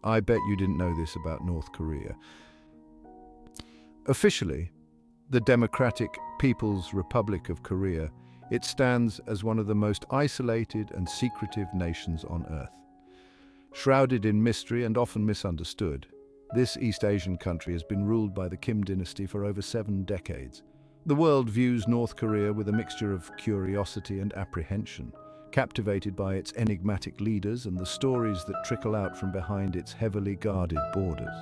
I bet you didn't know this about North Korea. Officially, the Democratic People's Republic of Korea, it stands as one of the most isolated and secretive nations on Earth. Shrouded in mystery and often misunderstood, this East Asian country has been ruled by the Kim Dynasty for over 7 decades. The world views North Korea with a mixture of curiosity and apprehension, captivated by its enigmatic leaders and the stories that trickle out from behind its heavily guarded borders.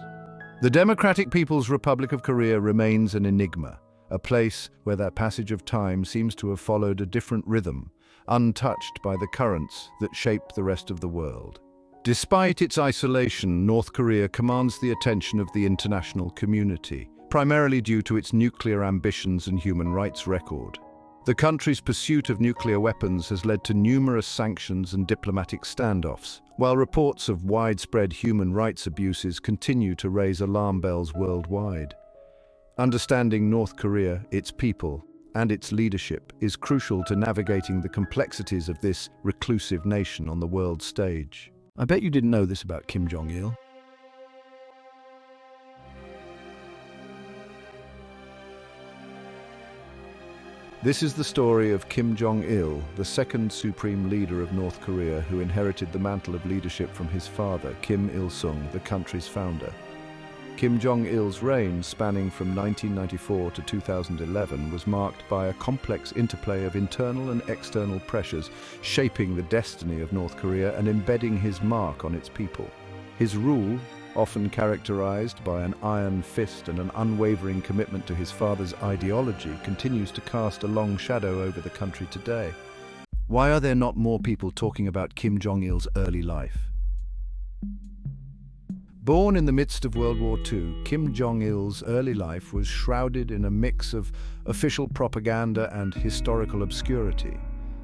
The Democratic People's Republic of Korea remains an enigma, a place where that passage of time seems to have followed a different rhythm, untouched by the currents that shape the rest of the world. Despite its isolation, North Korea commands the attention of the international community, primarily due to its nuclear ambitions and human rights record. The country's pursuit of nuclear weapons has led to numerous sanctions and diplomatic standoffs, while reports of widespread human rights abuses continue to raise alarm bells worldwide. Understanding North Korea, its people, and its leadership is crucial to navigating the complexities of this reclusive nation on the world stage. I bet you didn't know this about Kim Jong-il. This is the story of Kim Jong-il, the second supreme leader of North Korea who inherited the mantle of leadership from his father, Kim Il-sung, the country's founder. Kim Jong-il's reign, spanning from 1994 to 2011, was marked by a complex interplay of internal and external pressures, shaping the destiny of North Korea and embedding his mark on its people. His rule, often characterized by an iron fist and an unwavering commitment to his father's ideology, continues to cast a long shadow over the country today. Why are there not more people talking about Kim Jong-il's early life? Born in the midst of World War II, Kim Jong-il's early life was shrouded in a mix of official propaganda and historical obscurity.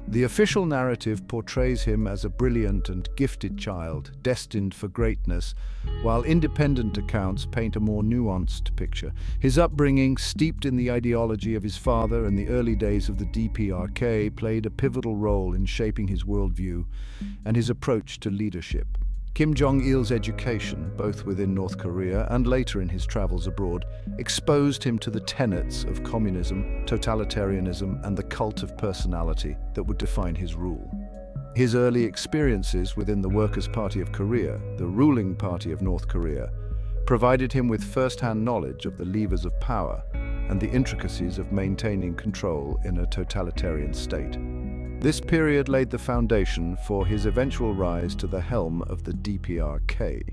The official narrative portrays him as a brilliant and gifted child, destined for greatness, while independent accounts paint a more nuanced picture. His upbringing, steeped in the ideology of his father and the early days of the DPRK, played a pivotal role in shaping his worldview and his approach to leadership. Kim Jong-il's education, both within North Korea and later in his travels abroad, exposed him to the tenets of communism, totalitarianism, and the cult of personality that would define his rule. His early experiences within the Workers' Party of Korea, the ruling party of North Korea, provided him with first-hand knowledge of the levers of power and the intricacies of maintaining control in a totalitarian state. This period laid the foundation for his eventual rise to the helm of the DPRK.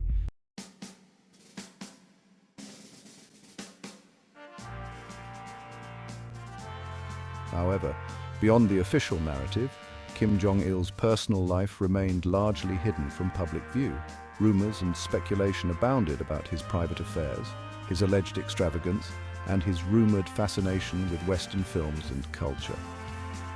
However, beyond the official narrative, Kim Jong-il's personal life remained largely hidden from public view. Rumors and speculation abounded about his private affairs, his alleged extravagance, and his rumored fascination with Western films and culture.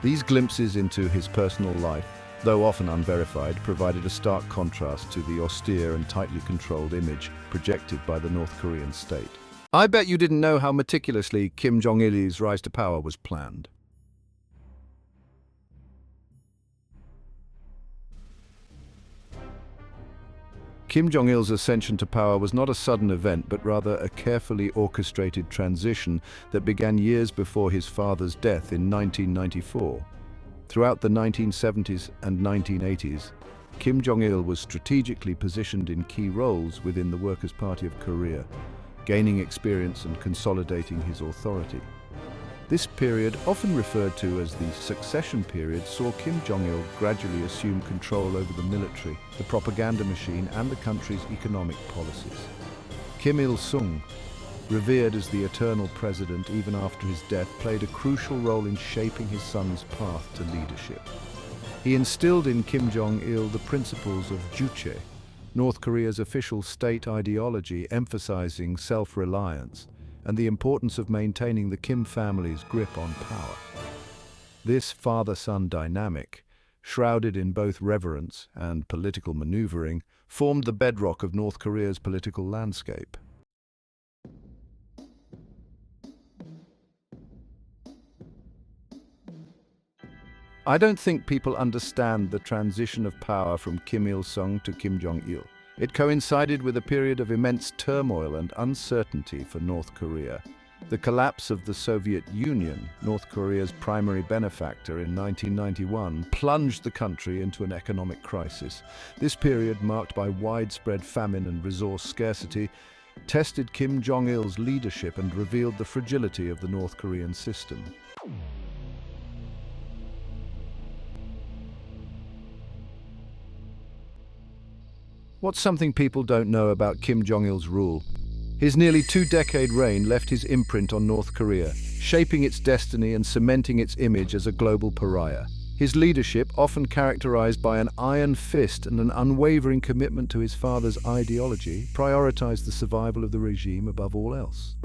These glimpses into his personal life, though often unverified, provided a stark contrast to the austere and tightly controlled image projected by the North Korean state. I bet you didn't know how meticulously Kim Jong-il's rise to power was planned. Kim Jong-il's ascension to power was not a sudden event, but rather a carefully orchestrated transition that began years before his father's death in 1994. Throughout the 1970s and 1980s, Kim Jong-il was strategically positioned in key roles within the Workers' Party of Korea, gaining experience and consolidating his authority. This period, often referred to as the succession period, saw Kim Jong-il gradually assume control over the military, the propaganda machine, and the country's economic policies. Kim Il-sung, revered as the eternal president even after his death, played a crucial role in shaping his son's path to leadership. He instilled in Kim Jong-il the principles of Juche, North Korea's official state ideology emphasizing self-reliance, and the importance of maintaining the Kim family's grip on power. This father-son dynamic, shrouded in both reverence and political maneuvering, formed the bedrock of North Korea's political landscape. I don't think people understand the transition of power from Kim Il-sung to Kim Jong-il. It coincided with a period of immense turmoil and uncertainty for North Korea. The collapse of the Soviet Union, North Korea's primary benefactor, in 1991, plunged the country into an economic crisis. This period, marked by widespread famine and resource scarcity, tested Kim Jong-il's leadership and revealed the fragility of the North Korean system. What's something people don't know about Kim Jong-il's rule? His nearly two-decade reign left his imprint on North Korea, shaping its destiny and cementing its image as a global pariah. His leadership, often characterized by an iron fist and an unwavering commitment to his father's ideology, prioritized the survival of the regime above all else.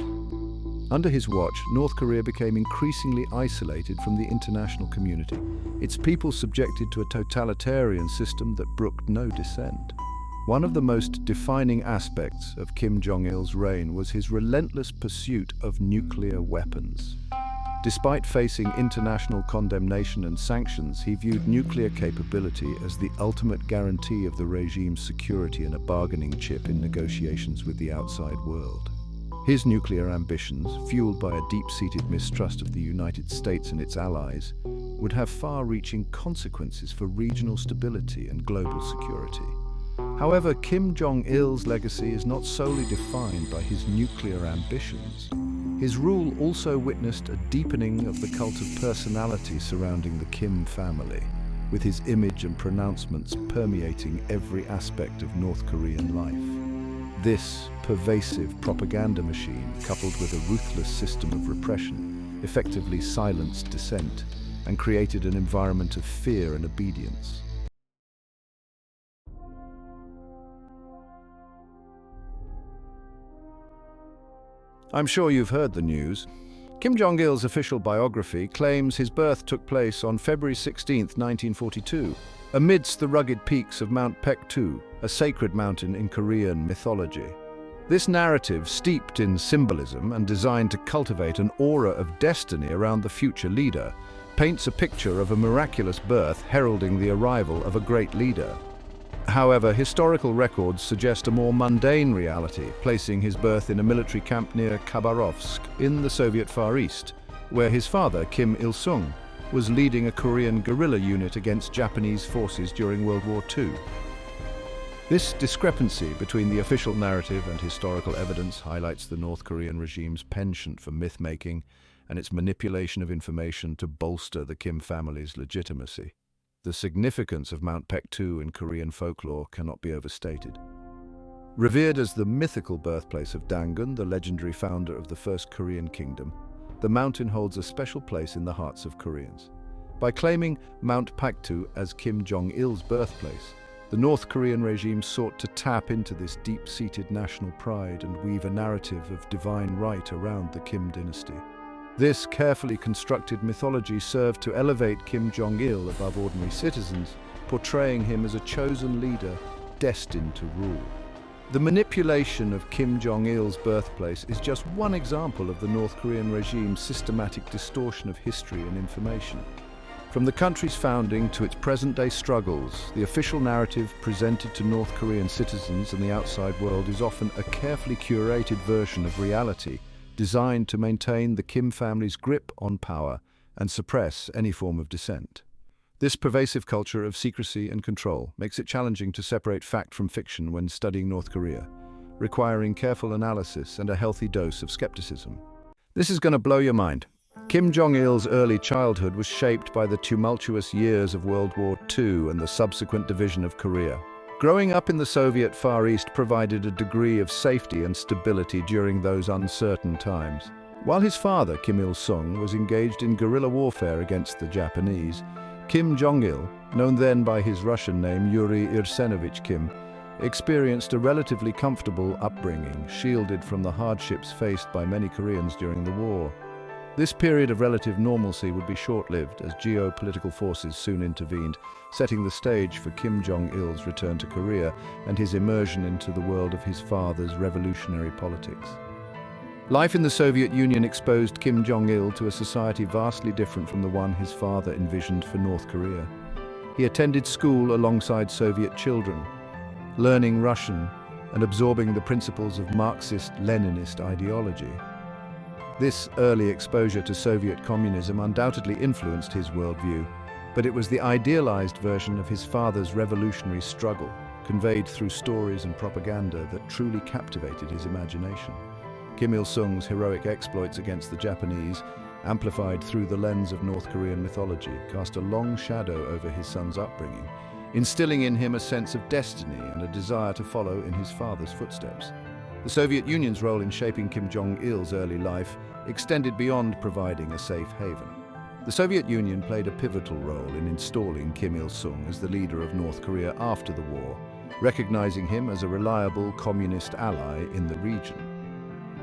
Under his watch, North Korea became increasingly isolated from the international community, its people subjected to a totalitarian system that brooked no dissent. One of the most defining aspects of Kim Jong-il's reign was his relentless pursuit of nuclear weapons. Despite facing international condemnation and sanctions, he viewed nuclear capability as the ultimate guarantee of the regime's security and a bargaining chip in negotiations with the outside world. His nuclear ambitions, fueled by a deep-seated mistrust of the United States and its allies, would have far-reaching consequences for regional stability and global security. However, Kim Jong-il's legacy is not solely defined by his nuclear ambitions. His rule also witnessed a deepening of the cult of personality surrounding the Kim family, with his image and pronouncements permeating every aspect of North Korean life. This pervasive propaganda machine, coupled with a ruthless system of repression, effectively silenced dissent and created an environment of fear and obedience. I'm sure you've heard the news. Kim Jong-il's official biography claims his birth took place on February 16, 1942, amidst the rugged peaks of Mount Paektu, a sacred mountain in Korean mythology. This narrative, steeped in symbolism and designed to cultivate an aura of destiny around the future leader, paints a picture of a miraculous birth heralding the arrival of a great leader. However, historical records suggest a more mundane reality, placing his birth in a military camp near Khabarovsk in the Soviet Far East, where his father, Kim Il-sung, was leading a Korean guerrilla unit against Japanese forces during World War II. This discrepancy between the official narrative and historical evidence highlights the North Korean regime's penchant for myth-making and its manipulation of information to bolster the Kim family's legitimacy. The significance of Mount Paektu in Korean folklore cannot be overstated. Revered as the mythical birthplace of Jong-un, the legendary founder of the First Korean Kingdom, the mountain holds a special place in the hearts of Koreans. By claiming Mount Paektu as Kim Jong-il's birthplace, the North Korean regime sought to tap into this deep-seated national pride and weave a narrative of divine right around the Kim dynasty. This carefully constructed mythology served to elevate Kim Jong-il above ordinary citizens, portraying him as a chosen leader destined to rule. The manipulation of Kim Jong-il's birthplace is just one example of the North Korean regime's systematic distortion of history and information. From the country's founding to its present-day struggles, the official narrative presented to North Korean citizens and the outside world is often a carefully curated version of reality, designed to maintain the Kim family's grip on power and suppress any form of dissent. This pervasive culture of secrecy and control makes it challenging to separate fact from fiction when studying North Korea, requiring careful analysis and a healthy dose of skepticism. This is going to blow your mind. Kim Jong-il's early childhood was shaped by the tumultuous years of World War II and the subsequent division of Korea. Growing up in the Soviet Far East provided a degree of safety and stability during those uncertain times. While his father, Kim Il-sung, was engaged in guerrilla warfare against the Japanese, Kim Jong-il, known then by his Russian name Yuri Irsenovich Kim, experienced a relatively comfortable upbringing, shielded from the hardships faced by many Koreans during the war. This period of relative normalcy would be short-lived as geopolitical forces soon intervened, setting the stage for Kim Jong-il's return to Korea and his immersion into the world of his father's revolutionary politics. Life in the Soviet Union exposed Kim Jong-il to a society vastly different from the one his father envisioned for North Korea. He attended school alongside Soviet children, learning Russian and absorbing the principles of Marxist-Leninist ideology. This early exposure to Soviet communism undoubtedly influenced his worldview, but it was the idealized version of his father's revolutionary struggle, conveyed through stories and propaganda, that truly captivated his imagination. Kim Il-sung's heroic exploits against the Japanese, amplified through the lens of North Korean mythology, cast a long shadow over his son's upbringing, instilling in him a sense of destiny and a desire to follow in his father's footsteps. The Soviet Union's role in shaping Kim Jong-il's early life extended beyond providing a safe haven. The Soviet Union played a pivotal role in installing Kim Il-sung as the leader of North Korea after the war, recognizing him as a reliable communist ally in the region.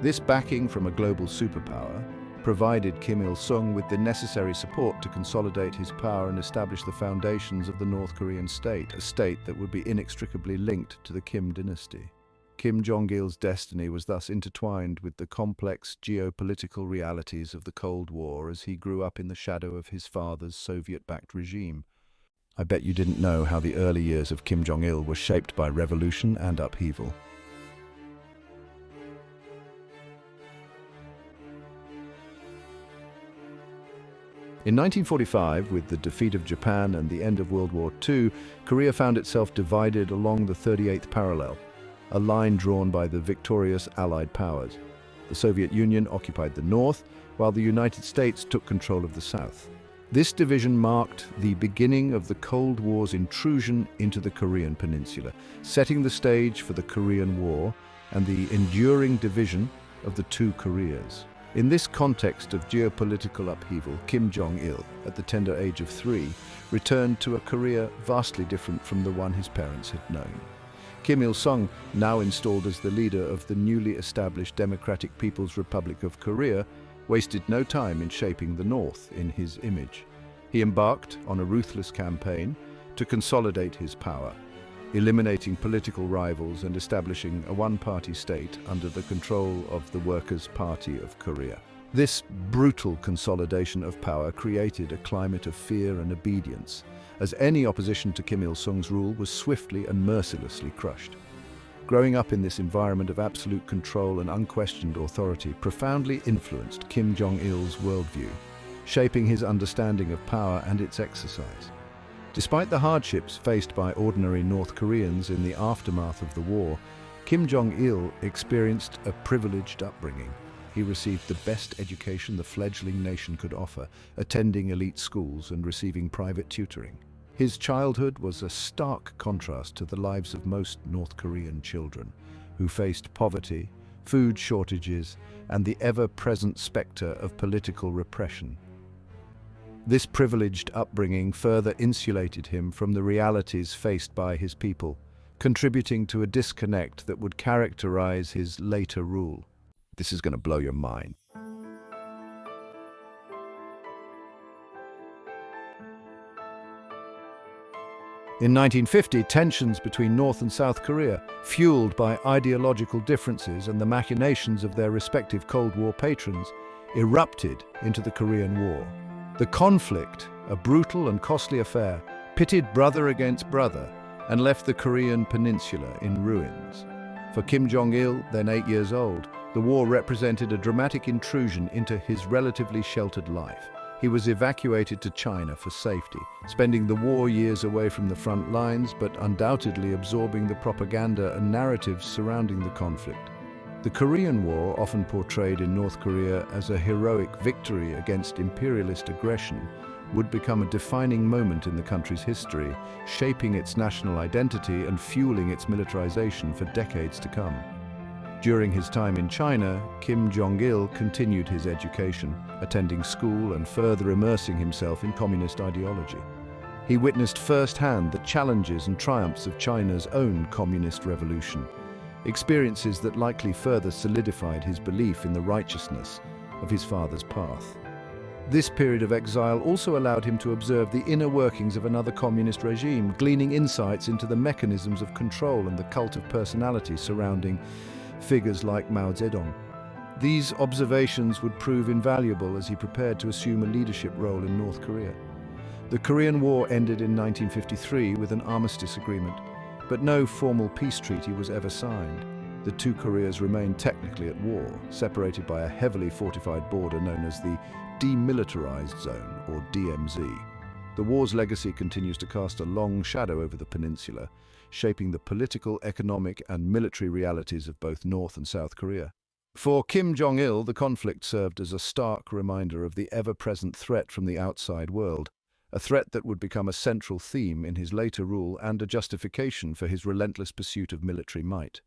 This backing from a global superpower provided Kim Il-sung with the necessary support to consolidate his power and establish the foundations of the North Korean state, a state that would be inextricably linked to the Kim Dynasty. Kim Jong-il's destiny was thus intertwined with the complex geopolitical realities of the Cold War as he grew up in the shadow of his father's Soviet-backed regime. I bet you didn't know how the early years of Kim Jong-il were shaped by revolution and upheaval. In 1945, with the defeat of Japan and the end of World War II, Korea found itself divided along the 38th parallel, a line drawn by the victorious Allied powers. The Soviet Union occupied the North, while the United States took control of the South. This division marked the beginning of the Cold War's intrusion into the Korean peninsula, setting the stage for the Korean War and the enduring division of the two Koreas. In this context of geopolitical upheaval, Kim Jong-il, at the tender age of 3, returned to a Korea vastly different from the one his parents had known. Kim Il-sung, now installed as the leader of the newly established Democratic People's Republic of Korea, wasted no time in shaping the North in his image. He embarked on a ruthless campaign to consolidate his power, eliminating political rivals and establishing a one-party state under the control of the Workers' Party of Korea. This brutal consolidation of power created a climate of fear and obedience, as any opposition to Kim Il-sung's rule was swiftly and mercilessly crushed. Growing up in this environment of absolute control and unquestioned authority profoundly influenced Kim Jong-il's worldview, shaping his understanding of power and its exercise. Despite the hardships faced by ordinary North Koreans in the aftermath of the war, Kim Jong-il experienced a privileged upbringing. He received the best education the fledgling nation could offer, attending elite schools and receiving private tutoring. His childhood was a stark contrast to the lives of most North Korean children, who faced poverty, food shortages, and the ever-present specter of political repression. This privileged upbringing further insulated him from the realities faced by his people, contributing to a disconnect that would characterize his later rule. This is going to blow your mind. In 1950, tensions between North and South Korea, fueled by ideological differences and the machinations of their respective Cold War patrons, erupted into the Korean War. The conflict, a brutal and costly affair, pitted brother against brother and left the Korean peninsula in ruins. For Kim Jong-il, then 8 years old, the war represented a dramatic intrusion into his relatively sheltered life. He was evacuated to China for safety, spending the war years away from the front lines, but undoubtedly absorbing the propaganda and narratives surrounding the conflict. The Korean War, often portrayed in North Korea as a heroic victory against imperialist aggression, would become a defining moment in the country's history, shaping its national identity and fueling its militarization for decades to come. During his time in China, Kim Jong-il continued his education, attending school and further immersing himself in communist ideology. He witnessed firsthand the challenges and triumphs of China's own communist revolution, experiences that likely further solidified his belief in the righteousness of his father's path. This period of exile also allowed him to observe the inner workings of another communist regime, gleaning insights into the mechanisms of control and the cult of personality surrounding figures like Mao Zedong. These observations would prove invaluable as he prepared to assume a leadership role in North Korea. The Korean War ended in 1953 with an armistice agreement, but no formal peace treaty was ever signed. The two Koreas remained technically at war, separated by a heavily fortified border known as the Demilitarized Zone, or DMZ. The war's legacy continues to cast a long shadow over the peninsula, shaping the political, economic, and military realities of both North and South Korea. For Kim Jong-il, the conflict served as a stark reminder of the ever-present threat from the outside world, a threat that would become a central theme in his later rule and a justification for his relentless pursuit of military might.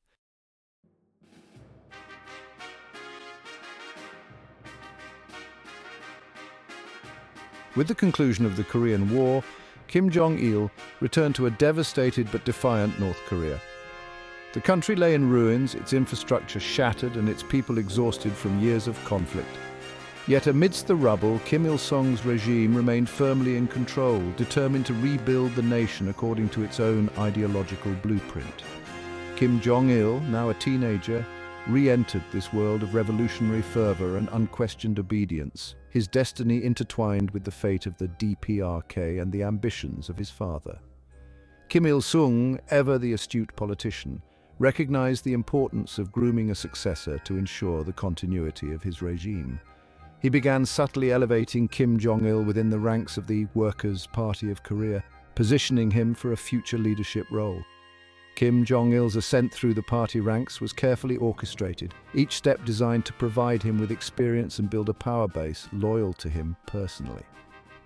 With the conclusion of the Korean War, Kim Jong-il returned to a devastated but defiant North Korea. The country lay in ruins, its infrastructure shattered and its people exhausted from years of conflict. Yet amidst the rubble, Kim Il-sung's regime remained firmly in control, determined to rebuild the nation according to its own ideological blueprint. Kim Jong-il, now a teenager, re-entered this world of revolutionary fervor and unquestioned obedience, his destiny intertwined with the fate of the DPRK and the ambitions of his father. Kim Il-sung, ever the astute politician, recognized the importance of grooming a successor to ensure the continuity of his regime. He began subtly elevating Kim Jong-il within the ranks of the Workers' Party of Korea, positioning him for a future leadership role. Kim Jong-il's ascent through the party ranks was carefully orchestrated, each step designed to provide him with experience and build a power base loyal to him personally.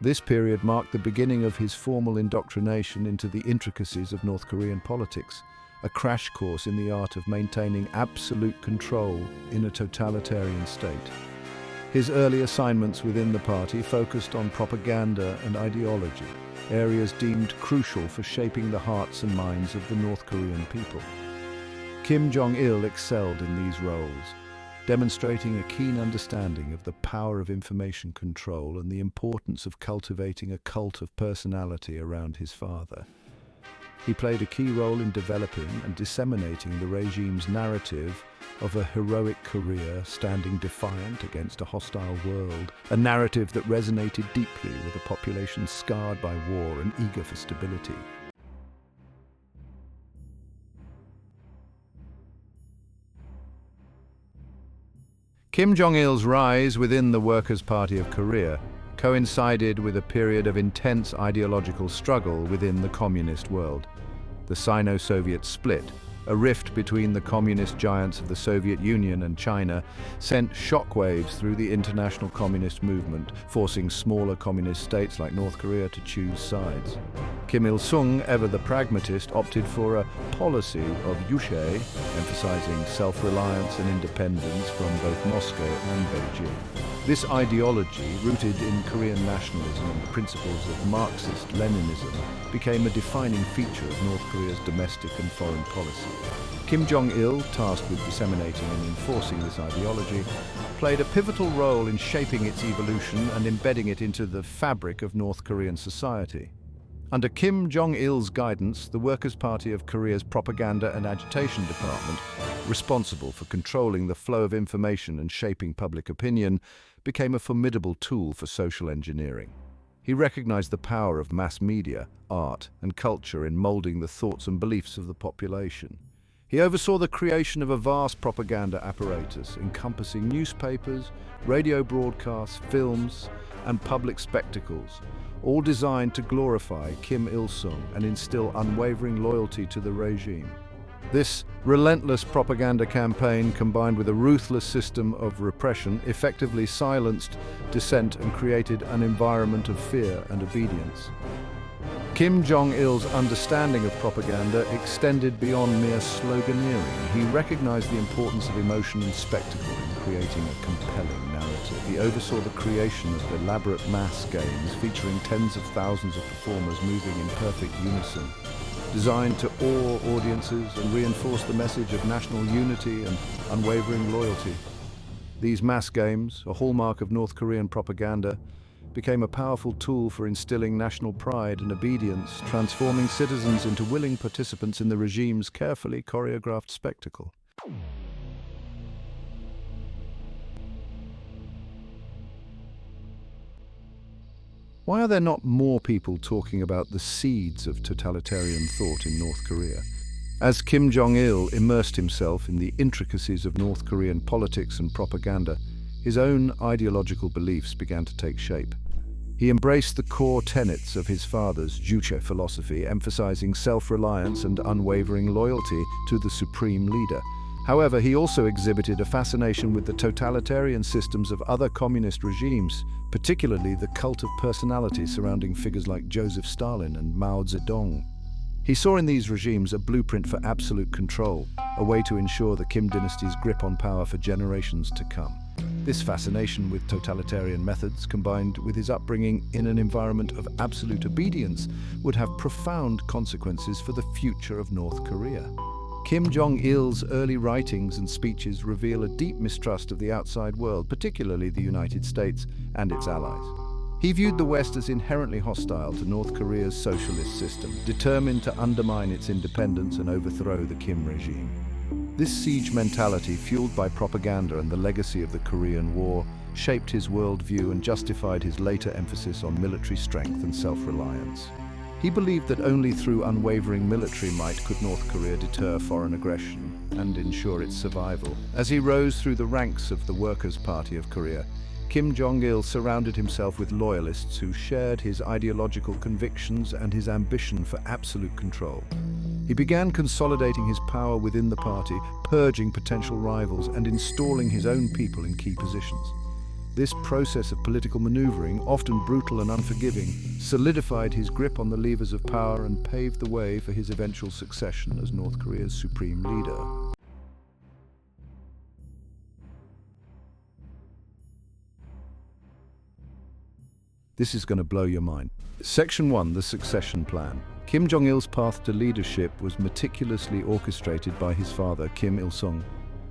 This period marked the beginning of his formal indoctrination into the intricacies of North Korean politics, a crash course in the art of maintaining absolute control in a totalitarian state. His early assignments within the party focused on propaganda and ideology, areas deemed crucial for shaping the hearts and minds of the North Korean people. Kim Jong-il excelled in these roles, demonstrating a keen understanding of the power of information control and the importance of cultivating a cult of personality around his father. He played a key role in developing and disseminating the regime's narrative of a heroic Korea standing defiant against a hostile world, a narrative that resonated deeply with a population scarred by war and eager for stability. Kim Jong-il's rise within the Workers' Party of Korea coincided with a period of intense ideological struggle within the communist world. The Sino-Soviet split, a rift between the communist giants of the Soviet Union and China, sent shockwaves through the international communist movement, forcing smaller communist states like North Korea to choose sides. Kim Il-sung, ever the pragmatist, opted for a policy of yushai, emphasizing self-reliance and independence from both Moscow and Beijing. This ideology, rooted in Korean nationalism and the principles of Marxist-Leninism, became a defining feature of North Korea's domestic and foreign policy. Kim Jong-il, tasked with disseminating and enforcing this ideology, played a pivotal role in shaping its evolution and embedding it into the fabric of North Korean society. Under Kim Jong-il's guidance, the Workers' Party of Korea's Propaganda and Agitation Department, responsible for controlling the flow of information and shaping public opinion, became a formidable tool for social engineering. He recognized the power of mass media, art, and culture in molding the thoughts and beliefs of the population. He oversaw the creation of a vast propaganda apparatus encompassing newspapers, radio broadcasts, films, and public spectacles, all designed to glorify Kim Il-sung and instill unwavering loyalty to the regime. This relentless propaganda campaign, combined with a ruthless system of repression, effectively silenced dissent and created an environment of fear and obedience. Kim Jong-il's understanding of propaganda extended beyond mere sloganeering. He recognized the importance of emotion and spectacle in creating a compelling narrative. He oversaw the creation of elaborate mass games featuring tens of thousands of performers moving in perfect unison, designed to awe audiences and reinforce the message of national unity and unwavering loyalty. These mass games, a hallmark of North Korean propaganda, became a powerful tool for instilling national pride and obedience, transforming citizens into willing participants in the regime's carefully choreographed spectacle. Why are there not more people talking about the seeds of totalitarian thought in North Korea? As Kim Jong-il immersed himself in the intricacies of North Korean politics and propaganda, his own ideological beliefs began to take shape. He embraced the core tenets of his father's Juche philosophy, emphasizing self-reliance and unwavering loyalty to the supreme leader. However, he also exhibited a fascination with the totalitarian systems of other communist regimes, particularly the cult of personality surrounding figures like Joseph Stalin and Mao Zedong. He saw in these regimes a blueprint for absolute control, a way to ensure the Kim dynasty's grip on power for generations to come. This fascination with totalitarian methods, combined with his upbringing in an environment of absolute obedience, would have profound consequences for the future of North Korea. Kim Jong-il's early writings and speeches reveal a deep mistrust of the outside world, particularly the United States and its allies. He viewed the West as inherently hostile to North Korea's socialist system, determined to undermine its independence and overthrow the Kim regime. This siege mentality, fueled by propaganda and the legacy of the Korean War, shaped his worldview and justified his later emphasis on military strength and self-reliance. He believed that only through unwavering military might could North Korea deter foreign aggression and ensure its survival. As he rose through the ranks of the Workers' Party of Korea, Kim Jong-il surrounded himself with loyalists who shared his ideological convictions and his ambition for absolute control. He began consolidating his power within the party, purging potential rivals and installing his own people in key positions. This process of political maneuvering, often brutal and unforgiving, solidified his grip on the levers of power and paved the way for his eventual succession as North Korea's supreme leader. This is going to blow your mind. Section 1, the succession plan. Kim Jong-il's path to leadership was meticulously orchestrated by his father, Kim Il-sung.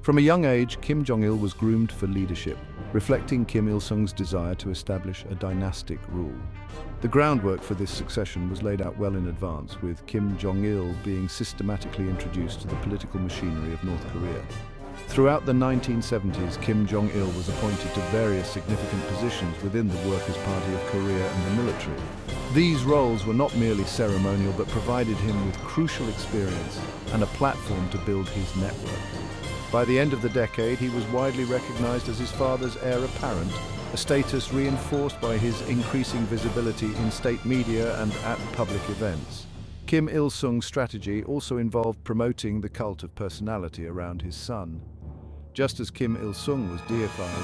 From a young age, Kim Jong-il was groomed for leadership, reflecting Kim Il-sung's desire to establish a dynastic rule. The groundwork for this succession was laid out well in advance, with Kim Jong-il being systematically introduced to the political machinery of North Korea. Throughout the 1970s, Kim Jong-il was appointed to various significant positions within the Workers' Party of Korea and the military. These roles were not merely ceremonial, but provided him with crucial experience and a platform to build his network. By the end of the decade, he was widely recognized as his father's heir apparent, a status reinforced by his increasing visibility in state media and at public events. Kim Il-sung's strategy also involved promoting the cult of personality around his son. Just as Kim Il-sung was deified,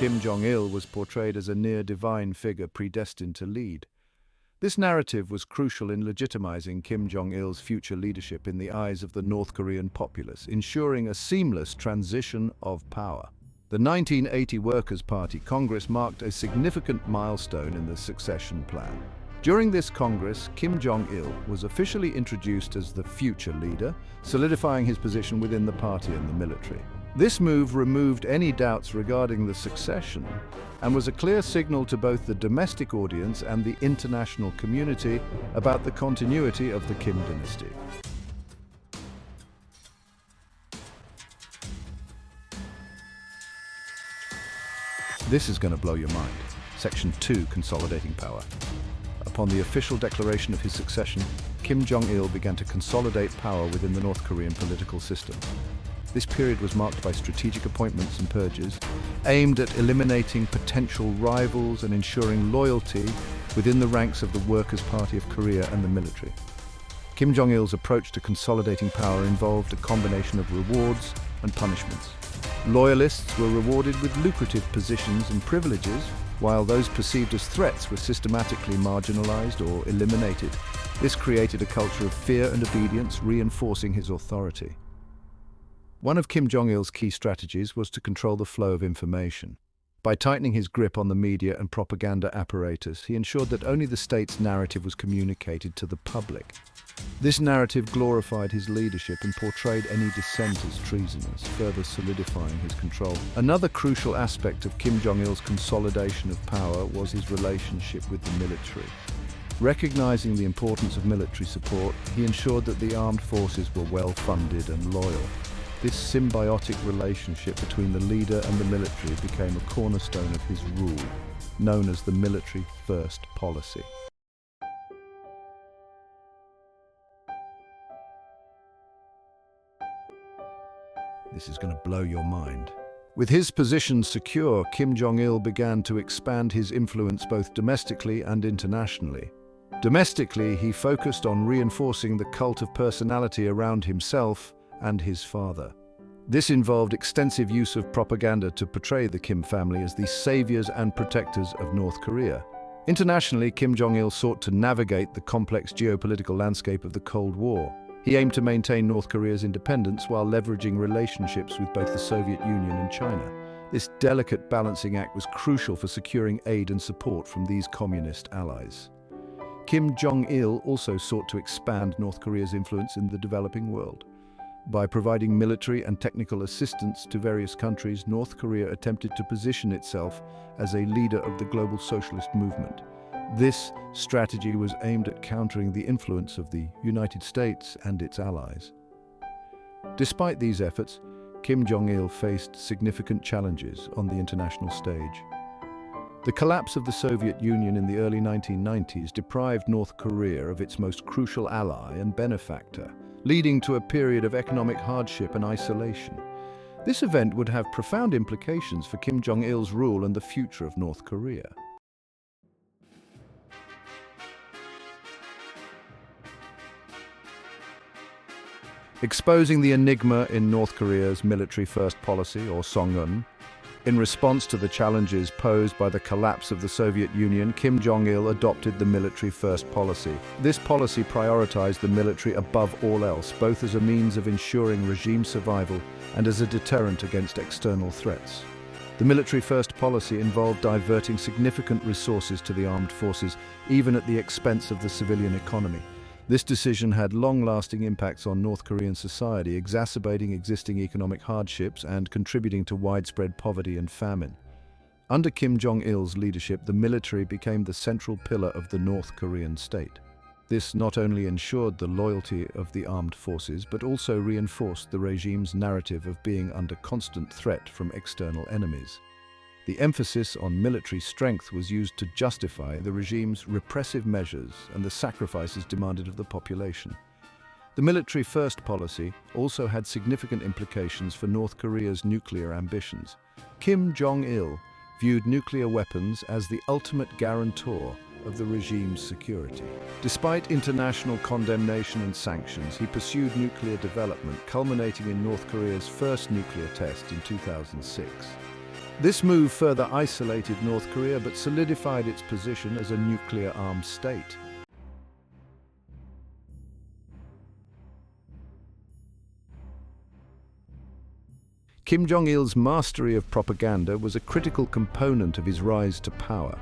Kim Jong-il was portrayed as a near-divine figure predestined to lead. This narrative was crucial in legitimizing Kim Jong-il's future leadership in the eyes of the North Korean populace, ensuring a seamless transition of power. The 1980 Workers' Party Congress marked a significant milestone in the succession plan. During this Congress, Kim Jong-il was officially introduced as the future leader, solidifying his position within the party and the military. This move removed any doubts regarding the succession and was a clear signal to both the domestic audience and the international community about the continuity of the Kim dynasty. This is going to blow your mind. Section 2, Consolidating Power. Upon the official declaration of his succession, Kim Jong-il began to consolidate power within the North Korean political system. This period was marked by strategic appointments and purges, aimed at eliminating potential rivals and ensuring loyalty within the ranks of the Workers' Party of Korea and the military. Kim Jong-il's approach to consolidating power involved a combination of rewards and punishments. Loyalists were rewarded with lucrative positions and privileges, while those perceived as threats were systematically marginalized or eliminated. This created a culture of fear and obedience, reinforcing his authority. One of Kim Jong-il's key strategies was to control the flow of information. By tightening his grip on the media and propaganda apparatus, he ensured that only the state's narrative was communicated to the public. This narrative glorified his leadership and portrayed any dissent as treasonous, further solidifying his control. Another crucial aspect of Kim Jong-il's consolidation of power was his relationship with the military. Recognizing the importance of military support, he ensured that the armed forces were well-funded and loyal. This symbiotic relationship between the leader and the military became a cornerstone of his rule, known as the military first policy. This is going to blow your mind. With his position secure, Kim Jong-il began to expand his influence both domestically and internationally. Domestically, he focused on reinforcing the cult of personality around himself and his father. This involved extensive use of propaganda to portray the Kim family as the saviors and protectors of North Korea. Internationally, Kim Jong-il sought to navigate the complex geopolitical landscape of the Cold War. He aimed to maintain North Korea's independence while leveraging relationships with both the Soviet Union and China. This delicate balancing act was crucial for securing aid and support from these communist allies. Kim Jong-il also sought to expand North Korea's influence in the developing world. By providing military and technical assistance to various countries, North Korea attempted to position itself as a leader of the global socialist movement. This strategy was aimed at countering the influence of the United States and its allies. Despite these efforts, Kim Jong-il faced significant challenges on the international stage. The collapse of the Soviet Union in the early 1990s deprived North Korea of its most crucial ally and benefactor, leading to a period of economic hardship and isolation. This event would have profound implications for Kim Jong-il's rule and the future of North Korea. Exposing the enigma in North Korea's military-first policy, or Jong-un. In response to the challenges posed by the collapse of the Soviet Union, Kim Jong-il adopted the military-first policy. This policy prioritized the military above all else, both as a means of ensuring regime survival and as a deterrent against external threats. The military-first policy involved diverting significant resources to the armed forces, even at the expense of the civilian economy. This decision had long-lasting impacts on North Korean society, exacerbating existing economic hardships and contributing to widespread poverty and famine. Under Kim Jong-il's leadership, the military became the central pillar of the North Korean state. This not only ensured the loyalty of the armed forces, but also reinforced the regime's narrative of being under constant threat from external enemies. The emphasis on military strength was used to justify the regime's repressive measures and the sacrifices demanded of the population. The military-first policy also had significant implications for North Korea's nuclear ambitions. Kim Jong-il viewed nuclear weapons as the ultimate guarantor of the regime's security. Despite international condemnation and sanctions, he pursued nuclear development, culminating in North Korea's first nuclear test in 2006. This move further isolated North Korea but solidified its position as a nuclear-armed state. Kim Jong-il's mastery of propaganda was a critical component of his rise to power.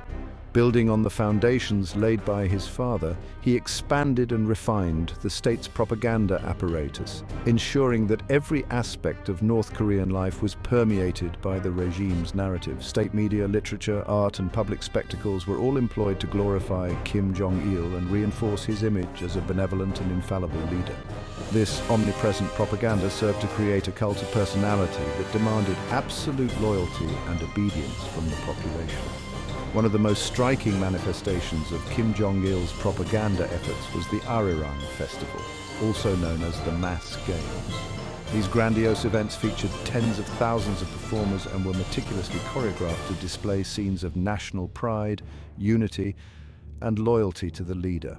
Building on the foundations laid by his father, he expanded and refined the state's propaganda apparatus, ensuring that every aspect of North Korean life was permeated by the regime's narrative. State media, literature, art, and public spectacles were all employed to glorify Kim Jong-il and reinforce his image as a benevolent and infallible leader. This omnipresent propaganda served to create a cult of personality that demanded absolute loyalty and obedience from the population. One of the most striking manifestations of Kim Jong-il's propaganda efforts was the Arirang Festival, also known as the Mass Games. These grandiose events featured tens of thousands of performers and were meticulously choreographed to display scenes of national pride, unity, and loyalty to the leader.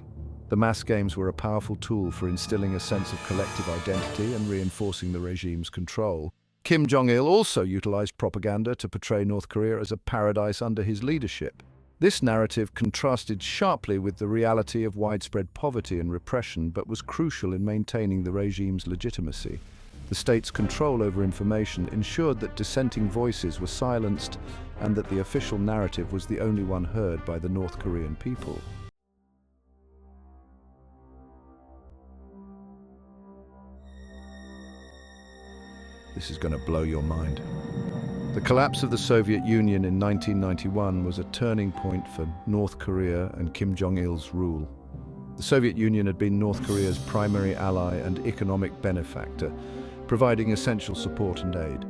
The Mass Games were a powerful tool for instilling a sense of collective identity and reinforcing the regime's control. Kim Jong-il also utilized propaganda to portray North Korea as a paradise under his leadership. This narrative contrasted sharply with the reality of widespread poverty and repression, but was crucial in maintaining the regime's legitimacy. The state's control over information ensured that dissenting voices were silenced and that the official narrative was the only one heard by the North Korean people. This is going to blow your mind. The collapse of the Soviet Union in 1991 was a turning point for North Korea and Kim Jong-il's rule. The Soviet Union had been North Korea's primary ally and economic benefactor, providing essential support and aid.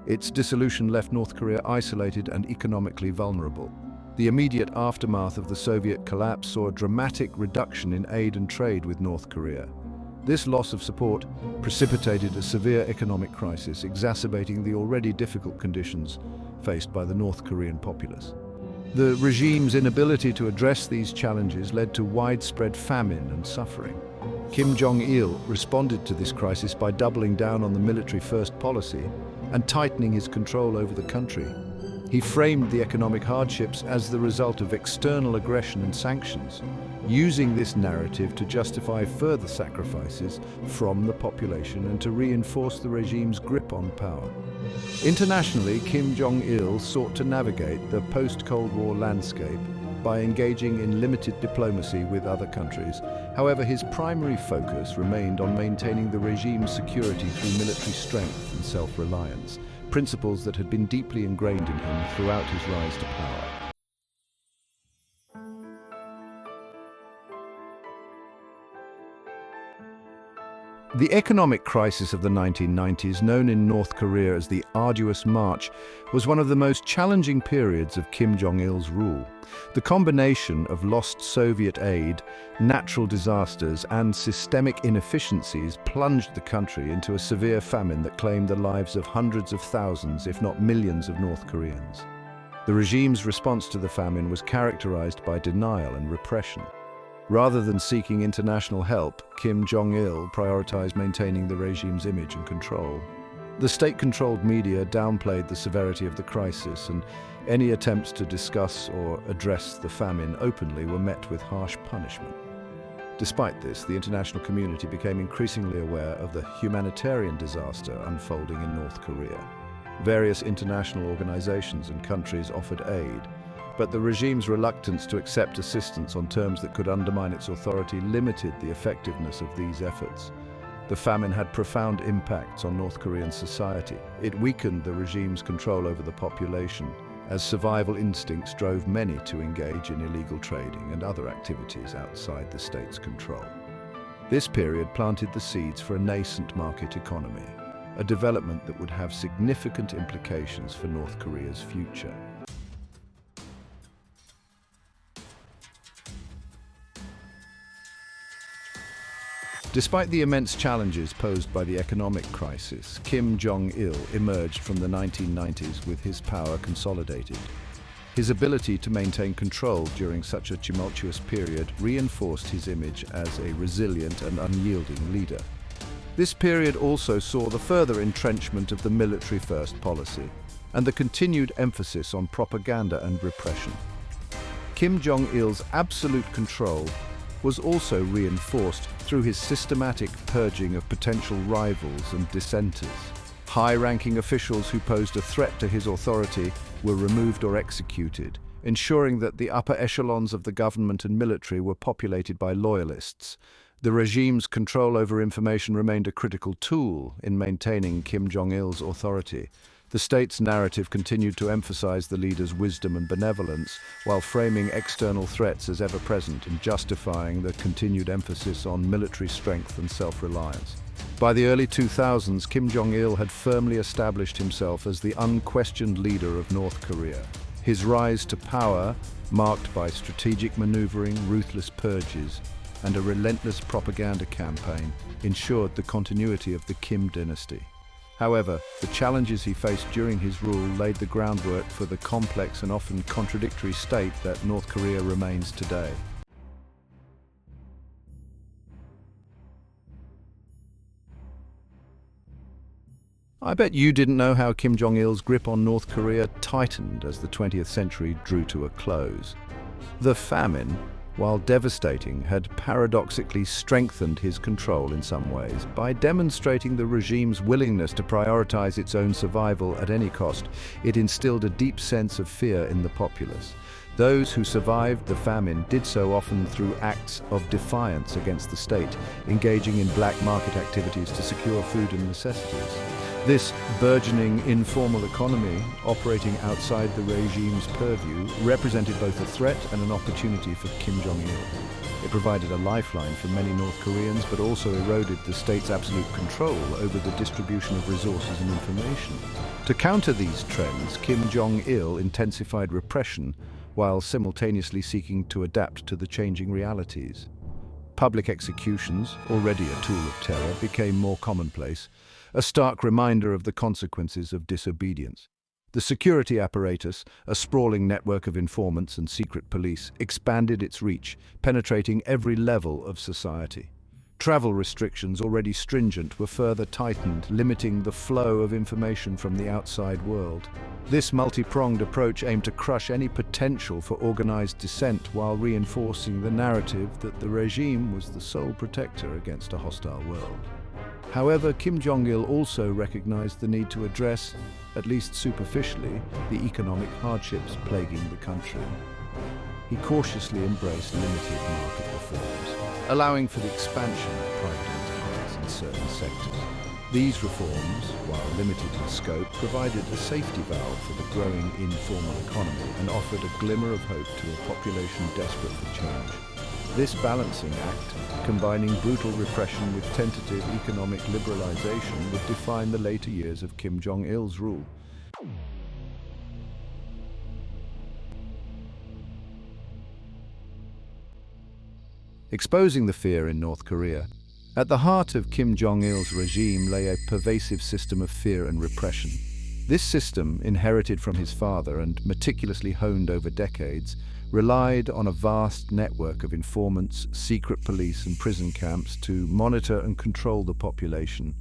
Its dissolution left North Korea isolated and economically vulnerable. The immediate aftermath of the Soviet collapse saw a dramatic reduction in aid and trade with North Korea. This loss of support precipitated a severe economic crisis, exacerbating the already difficult conditions faced by the North Korean populace. The regime's inability to address these challenges led to widespread famine and suffering. Kim Jong-il responded to this crisis by doubling down on the military-first policy and tightening his control over the country. He framed the economic hardships as the result of external aggression and sanctions, using this narrative to justify further sacrifices from the population and to reinforce the regime's grip on power. Internationally, Kim Jong-il sought to navigate the post-Cold War landscape by engaging in limited diplomacy with other countries. However, his primary focus remained on maintaining the regime's security through military strength and self-reliance, principles that had been deeply ingrained in him throughout his rise to power. The economic crisis of the 1990s, known in North Korea as the Arduous March, was one of the most challenging periods of Kim Jong-il's rule. The combination of lost Soviet aid, natural disasters, and systemic inefficiencies plunged the country into a severe famine that claimed the lives of hundreds of thousands, if not millions, of North Koreans. The regime's response to the famine was characterized by denial and repression. Rather than seeking international help, Kim Jong-il prioritized maintaining the regime's image and control. The state-controlled media downplayed the severity of the crisis, and any attempts to discuss or address the famine openly were met with harsh punishment. Despite this, the international community became increasingly aware of the humanitarian disaster unfolding in North Korea. Various international organizations and countries offered aid, but the regime's reluctance to accept assistance on terms that could undermine its authority limited the effectiveness of these efforts. The famine had profound impacts on North Korean society. It weakened the regime's control over the population, as survival instincts drove many to engage in illegal trading and other activities outside the state's control. This period planted the seeds for a nascent market economy, a development that would have significant implications for North Korea's future. Despite the immense challenges posed by the economic crisis, Kim Jong-il emerged from the 1990s with his power consolidated. His ability to maintain control during such a tumultuous period reinforced his image as a resilient and unyielding leader. This period also saw the further entrenchment of the military-first policy and the continued emphasis on propaganda and repression. Kim Jong-il's absolute control was also reinforced through his systematic purging of potential rivals and dissenters. High-ranking officials who posed a threat to his authority were removed or executed, ensuring that the upper echelons of the government and military were populated by loyalists. The regime's control over information remained a critical tool in maintaining Kim Jong-il's authority. The state's narrative continued to emphasize the leader's wisdom and benevolence, while framing external threats as ever-present and justifying the continued emphasis on military strength and self-reliance. By the early 2000s, Kim Jong-il had firmly established himself as the unquestioned leader of North Korea. His rise to power, marked by strategic maneuvering, ruthless purges, and a relentless propaganda campaign, ensured the continuity of the Kim Dynasty. However, the challenges he faced during his rule laid the groundwork for the complex and often contradictory state that North Korea remains today. I bet you didn't know how Kim Jong-il's grip on North Korea tightened as the 20th century drew to a close. The famine, while devastating, had paradoxically strengthened his control in some ways by demonstrating the regime's willingness to prioritize its own survival at any cost. It instilled a deep sense of fear in the populace. Those who survived the famine did so often through acts of defiance against the state, engaging in black market activities to secure food and necessities. This burgeoning informal economy, operating outside the regime's purview, represented both a threat and an opportunity for Kim Jong-il. It provided a lifeline for many North Koreans, but also eroded the state's absolute control over the distribution of resources and information. To counter these trends, Kim Jong-il intensified repression while simultaneously seeking to adapt to the changing realities. Public executions, already a tool of terror, became more commonplace, a stark reminder of the consequences of disobedience. The security apparatus, a sprawling network of informants and secret police, expanded its reach, penetrating every level of society. Travel restrictions, already stringent, were further tightened, limiting the flow of information from the outside world. This multi-pronged approach aimed to crush any potential for organized dissent while reinforcing the narrative that the regime was the sole protector against a hostile world. However, Kim Jong-il also recognized the need to address, at least superficially, the economic hardships plaguing the country. He cautiously embraced limited market reforms, allowing for the expansion of private enterprise in certain sectors. These reforms, while limited in scope, provided a safety valve for the growing informal economy and offered a glimmer of hope to a population desperate for change. This balancing act, combining brutal repression with tentative economic liberalization, would define the later years of Kim Jong-il's rule. Exposing the fear in North Korea. At the heart of Kim Jong-il's regime lay a pervasive system of fear and repression. This system, inherited from his father and meticulously honed over decades, relied on a vast network of informants, secret police and prison camps to monitor and control the population.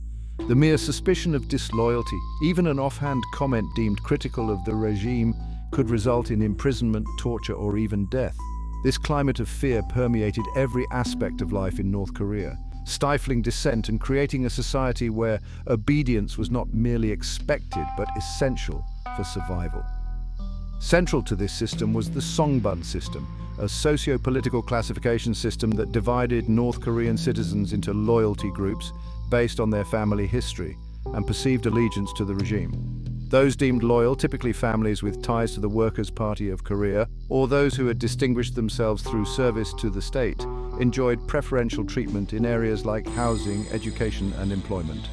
The mere suspicion of disloyalty, even an offhand comment deemed critical of the regime, could result in imprisonment, torture or even death. This climate of fear permeated every aspect of life in North Korea, stifling dissent and creating a society where obedience was not merely expected but essential for survival. Central to this system was the Songbun system, a socio-political classification system that divided North Korean citizens into loyalty groups based on their family history and perceived allegiance to the regime. Those deemed loyal, typically families with ties to the Workers' Party of Korea, or those who had distinguished themselves through service to the state, enjoyed preferential treatment in areas like housing, education, and employment.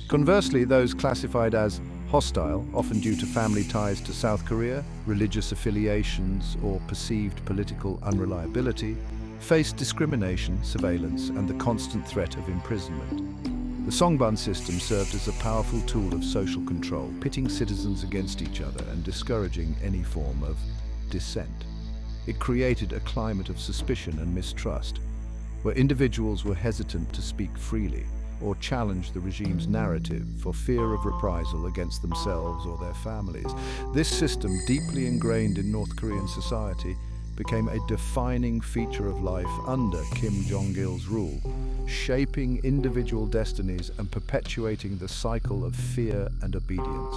Conversely, those classified as hostile, often due to family ties to South Korea, religious affiliations, or perceived political unreliability, faced discrimination, surveillance, and the constant threat of imprisonment. The Songbun system served as a powerful tool of social control, pitting citizens against each other and discouraging any form of dissent. It created a climate of suspicion and mistrust, where individuals were hesitant to speak freely or challenge the regime's narrative for fear of reprisal against themselves or their families. This system, deeply ingrained in North Korean society, became a defining feature of life under Kim Jong-il's rule, shaping individual destinies and perpetuating the cycle of fear and obedience.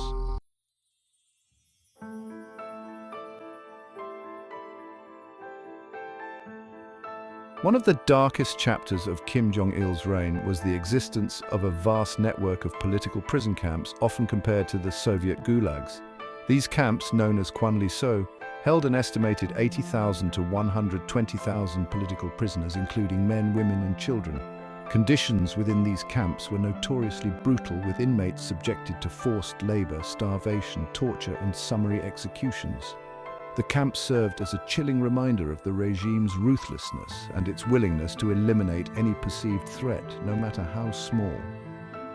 One of the darkest chapters of Kim Jong-il's reign was the existence of a vast network of political prison camps, often compared to the Soviet gulags. These camps, known as Kwanli-so, held an estimated 80,000 to 120,000 political prisoners, including men, women, and children. Conditions within these camps were notoriously brutal, with inmates subjected to forced labor, starvation, torture, and summary executions. The camps served as a chilling reminder of the regime's ruthlessness and its willingness to eliminate any perceived threat, no matter how small.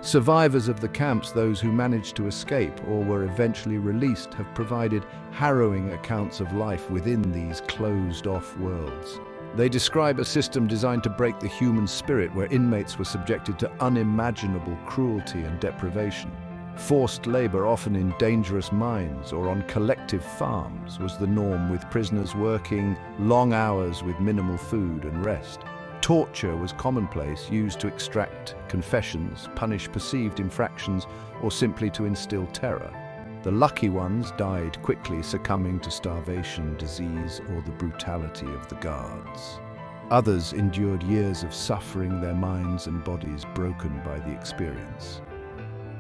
Survivors of the camps, those who managed to escape or were eventually released, have provided harrowing accounts of life within these closed-off worlds. They describe a system designed to break the human spirit, where inmates were subjected to unimaginable cruelty and deprivation. Forced labor, often in dangerous mines or on collective farms, was the norm, with prisoners working long hours with minimal food and rest. Torture was commonplace, used to extract confessions, punish perceived infractions, or simply to instill terror. The lucky ones died quickly, succumbing to starvation, disease, or the brutality of the guards. Others endured years of suffering, their minds and bodies broken by the experience.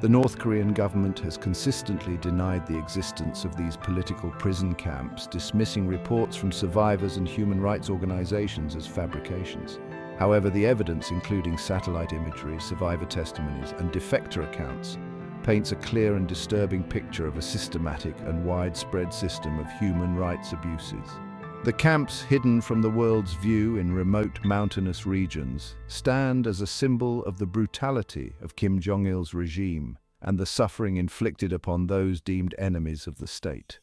The North Korean government has consistently denied the existence of these political prison camps, dismissing reports from survivors and human rights organizations as fabrications. However, the evidence, including satellite imagery, survivor testimonies, and defector accounts, paints a clear and disturbing picture of a systematic and widespread system of human rights abuses. The camps, hidden from the world's view in remote mountainous regions, stand as a symbol of the brutality of Kim Jong-il's regime and the suffering inflicted upon those deemed enemies of the state.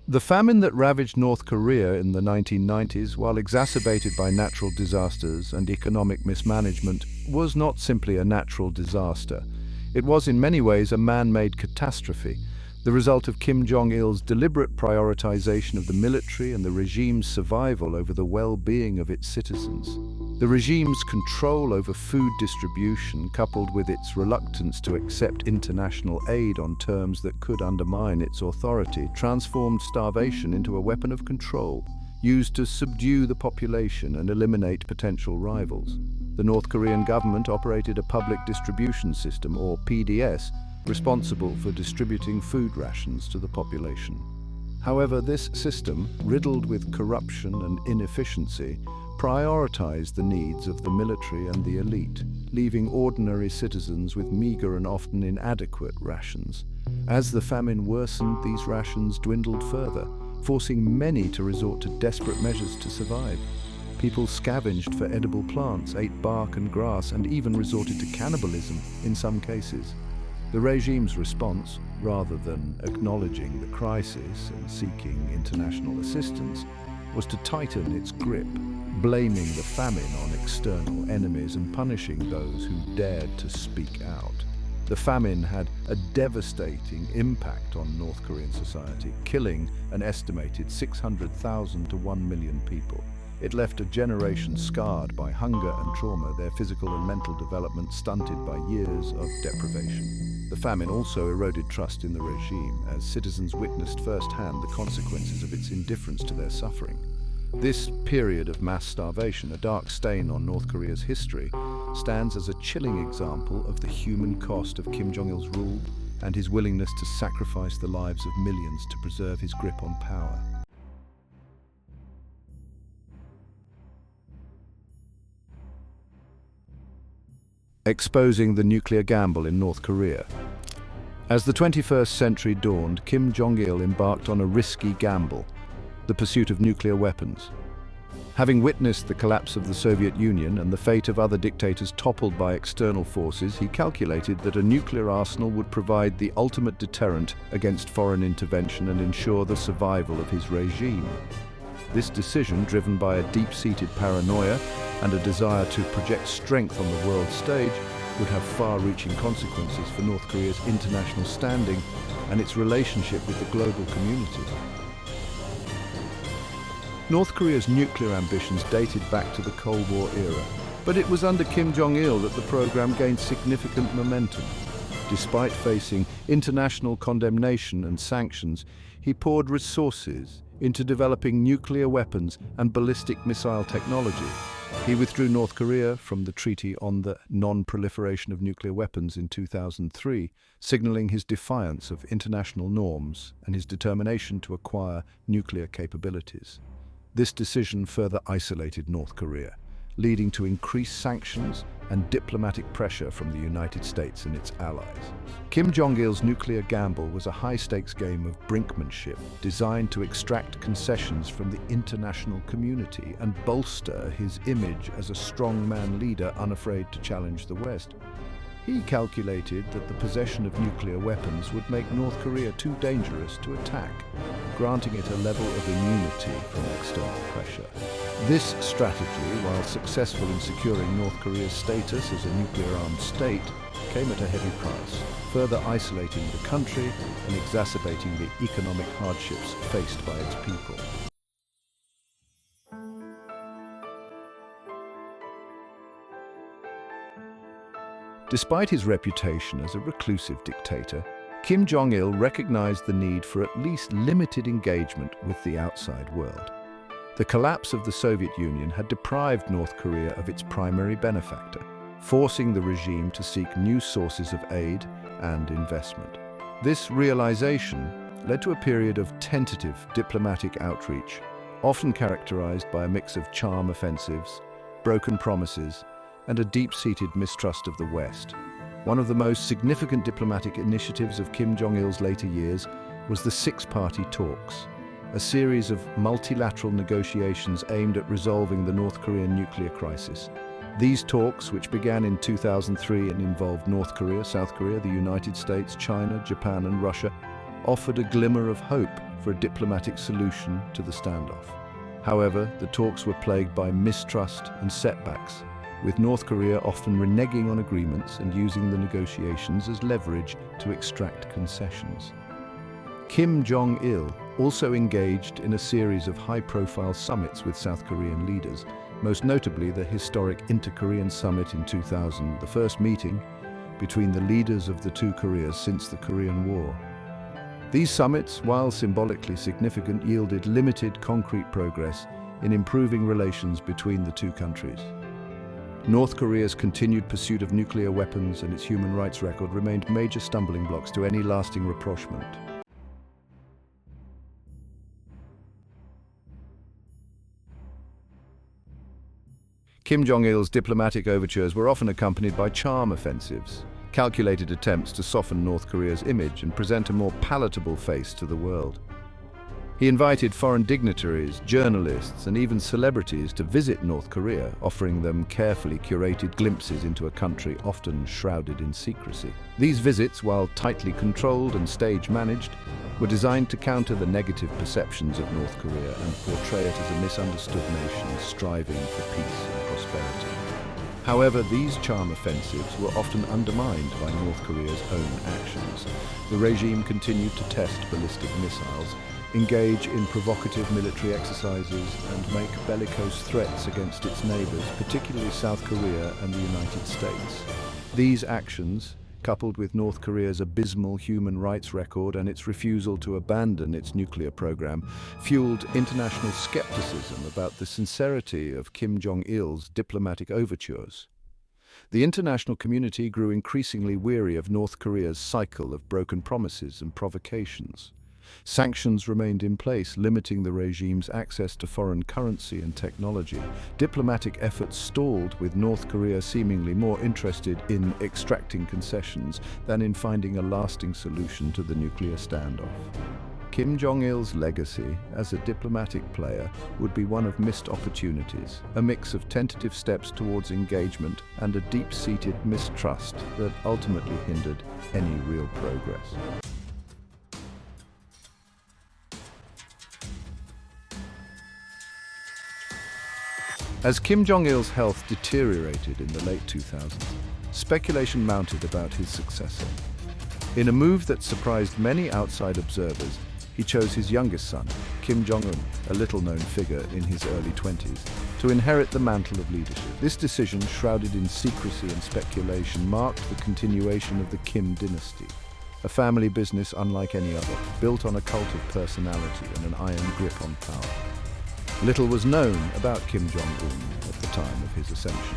The famine that ravaged North Korea in the 1990s, while exacerbated by natural disasters and economic mismanagement, was not simply a natural disaster. It was in many ways a man-made catastrophe, the result of Kim Jong-il's deliberate prioritization of the military and the regime's survival over the well-being of its citizens. The regime's control over food distribution, coupled with its reluctance to accept international aid on terms that could undermine its authority, transformed starvation into a weapon of control, used to subdue the population and eliminate potential rivals. The North Korean government operated a public distribution system, or PDS, responsible for distributing food rations to the population. However, this system, riddled with corruption and inefficiency, prioritized the needs of the military and the elite, leaving ordinary citizens with meager and often inadequate rations. As the famine worsened, these rations dwindled further, forcing many to resort to desperate measures to survive. People scavenged for edible plants, ate bark and grass, and even resorted to cannibalism in some cases. The regime's response, rather than acknowledging the crisis and seeking international assistance, was to tighten its grip, blaming the famine on external enemies and punishing those who dared to speak out. The famine had a devastating impact on North Korean society, killing an estimated 600,000 to 1 million people. It left a generation scarred by hunger and trauma, their physical and mental development stunted by years of deprivation. The famine also eroded trust in the regime, as citizens witnessed firsthand the consequences of its indifference to their suffering. This period of mass starvation, a dark stain on North Korea's history, stands as a chilling example of the human cost of Kim Jong-il's rule and his willingness to sacrifice the lives of millions to preserve his grip on power. Exposing the nuclear gamble in North Korea. As the 21st century dawned, Kim Jong-il embarked on a risky gamble, the pursuit of nuclear weapons. Having witnessed the collapse of the Soviet Union and the fate of other dictators toppled by external forces, he calculated that a nuclear arsenal would provide the ultimate deterrent against foreign intervention and ensure the survival of his regime. This decision, driven by a deep-seated paranoia and a desire to project strength on the world stage, would have far-reaching consequences for North Korea's international standing and its relationship with the global community. North Korea's nuclear ambitions dated back to the Cold War era, but it was under Kim Jong-il that the program gained significant momentum. Despite facing international condemnation and sanctions, he poured resources into developing nuclear weapons and ballistic missile technology. He withdrew North Korea from the Treaty on the Non-Proliferation of Nuclear Weapons in 2003, signaling his defiance of international norms and his determination to acquire nuclear capabilities. This decision further isolated North Korea, leading to increased sanctions and diplomatic pressure from the United States and its allies. Kim Jong-il's nuclear gamble was a high-stakes game of brinkmanship designed to extract concessions from the international community and bolster his image as a strongman leader unafraid to challenge the West. He calculated that the possession of nuclear weapons would make North Korea too dangerous to attack, granting it a level of immunity from external pressure. This strategy, while successful in securing North Korea's status as a nuclear-armed state, came at a heavy price, further isolating the country and exacerbating the economic hardships faced by its people. Despite his reputation as a reclusive dictator, Kim Jong-il recognized the need for at least limited engagement with the outside world. The collapse of the Soviet Union had deprived North Korea of its primary benefactor, forcing the regime to seek new sources of aid and investment. This realization led to a period of tentative diplomatic outreach, often characterized by a mix of charm offensives, broken promises, and a deep-seated mistrust of the West. One of the most significant diplomatic initiatives of Kim Jong-il's later years was the Six-Party Talks, a series of multilateral negotiations aimed at resolving the North Korean nuclear crisis. These talks, which began in 2003 and involved North Korea, South Korea, the United States, China, Japan, and Russia, offered a glimmer of hope for a diplomatic solution to the standoff. However, the talks were plagued by mistrust and setbacks, with North Korea often reneging on agreements and using the negotiations as leverage to extract concessions. Kim Jong-il also engaged in a series of high-profile summits with South Korean leaders, most notably the historic Inter-Korean Summit in 2000, the first meeting between the leaders of the two Koreas since the Korean War. These summits, while symbolically significant, yielded limited concrete progress in improving relations between the two countries. North Korea's continued pursuit of nuclear weapons and its human rights record remained major stumbling blocks to any lasting rapprochement. Kim Jong-il's diplomatic overtures were often accompanied by charm offensives, calculated attempts to soften North Korea's image and present a more palatable face to the world. He invited foreign dignitaries, journalists, and even celebrities to visit North Korea, offering them carefully curated glimpses into a country often shrouded in secrecy. These visits, while tightly controlled and stage-managed, were designed to counter the negative perceptions of North Korea and portray it as a misunderstood nation striving for peace and prosperity. However, these charm offensives were often undermined by North Korea's own actions. The regime continued to test ballistic missiles, engage in provocative military exercises, and make bellicose threats against its neighbors, particularly South Korea and the United States. These actions, coupled with North Korea's abysmal human rights record and its refusal to abandon its nuclear program, fueled international skepticism about the sincerity of Kim Jong-il's diplomatic overtures. The international community grew increasingly weary of North Korea's cycle of broken promises and provocations. Sanctions remained in place, limiting the regime's access to foreign currency and technology. Diplomatic efforts stalled, with North Korea seemingly more interested in extracting concessions than in finding a lasting solution to the nuclear standoff. Kim Jong-il's legacy as a diplomatic player would be one of missed opportunities, a mix of tentative steps towards engagement and a deep-seated mistrust that ultimately hindered any real progress. As Kim Jong-il's health deteriorated in the late 2000s, speculation mounted about his successor. In a move that surprised many outside observers, he chose his youngest son, Kim Jong-un, a little-known figure in his early 20s, to inherit the mantle of leadership. This decision, shrouded in secrecy and speculation, marked the continuation of the Kim Dynasty, a family business unlike any other, built on a cult of personality and an iron grip on power. Little was known about Kim Jong-un at the time of his ascension.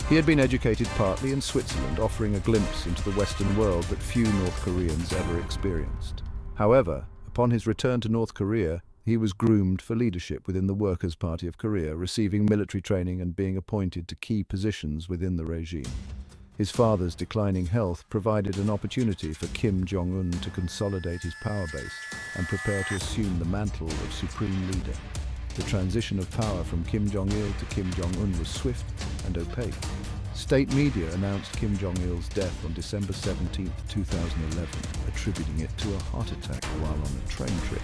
He had been educated partly in Switzerland, offering a glimpse into the Western world that few North Koreans ever experienced. However, upon his return to North Korea, he was groomed for leadership within the Workers' Party of Korea, receiving military training and being appointed to key positions within the regime. His father's declining health provided an opportunity for Kim Jong-un to consolidate his power base and prepare to assume the mantle of supreme leader. The transition of power from Kim Jong-il to Kim Jong-un was swift and opaque. State media announced Kim Jong-il's death on December 17, 2011, attributing it to a heart attack while on a train trip.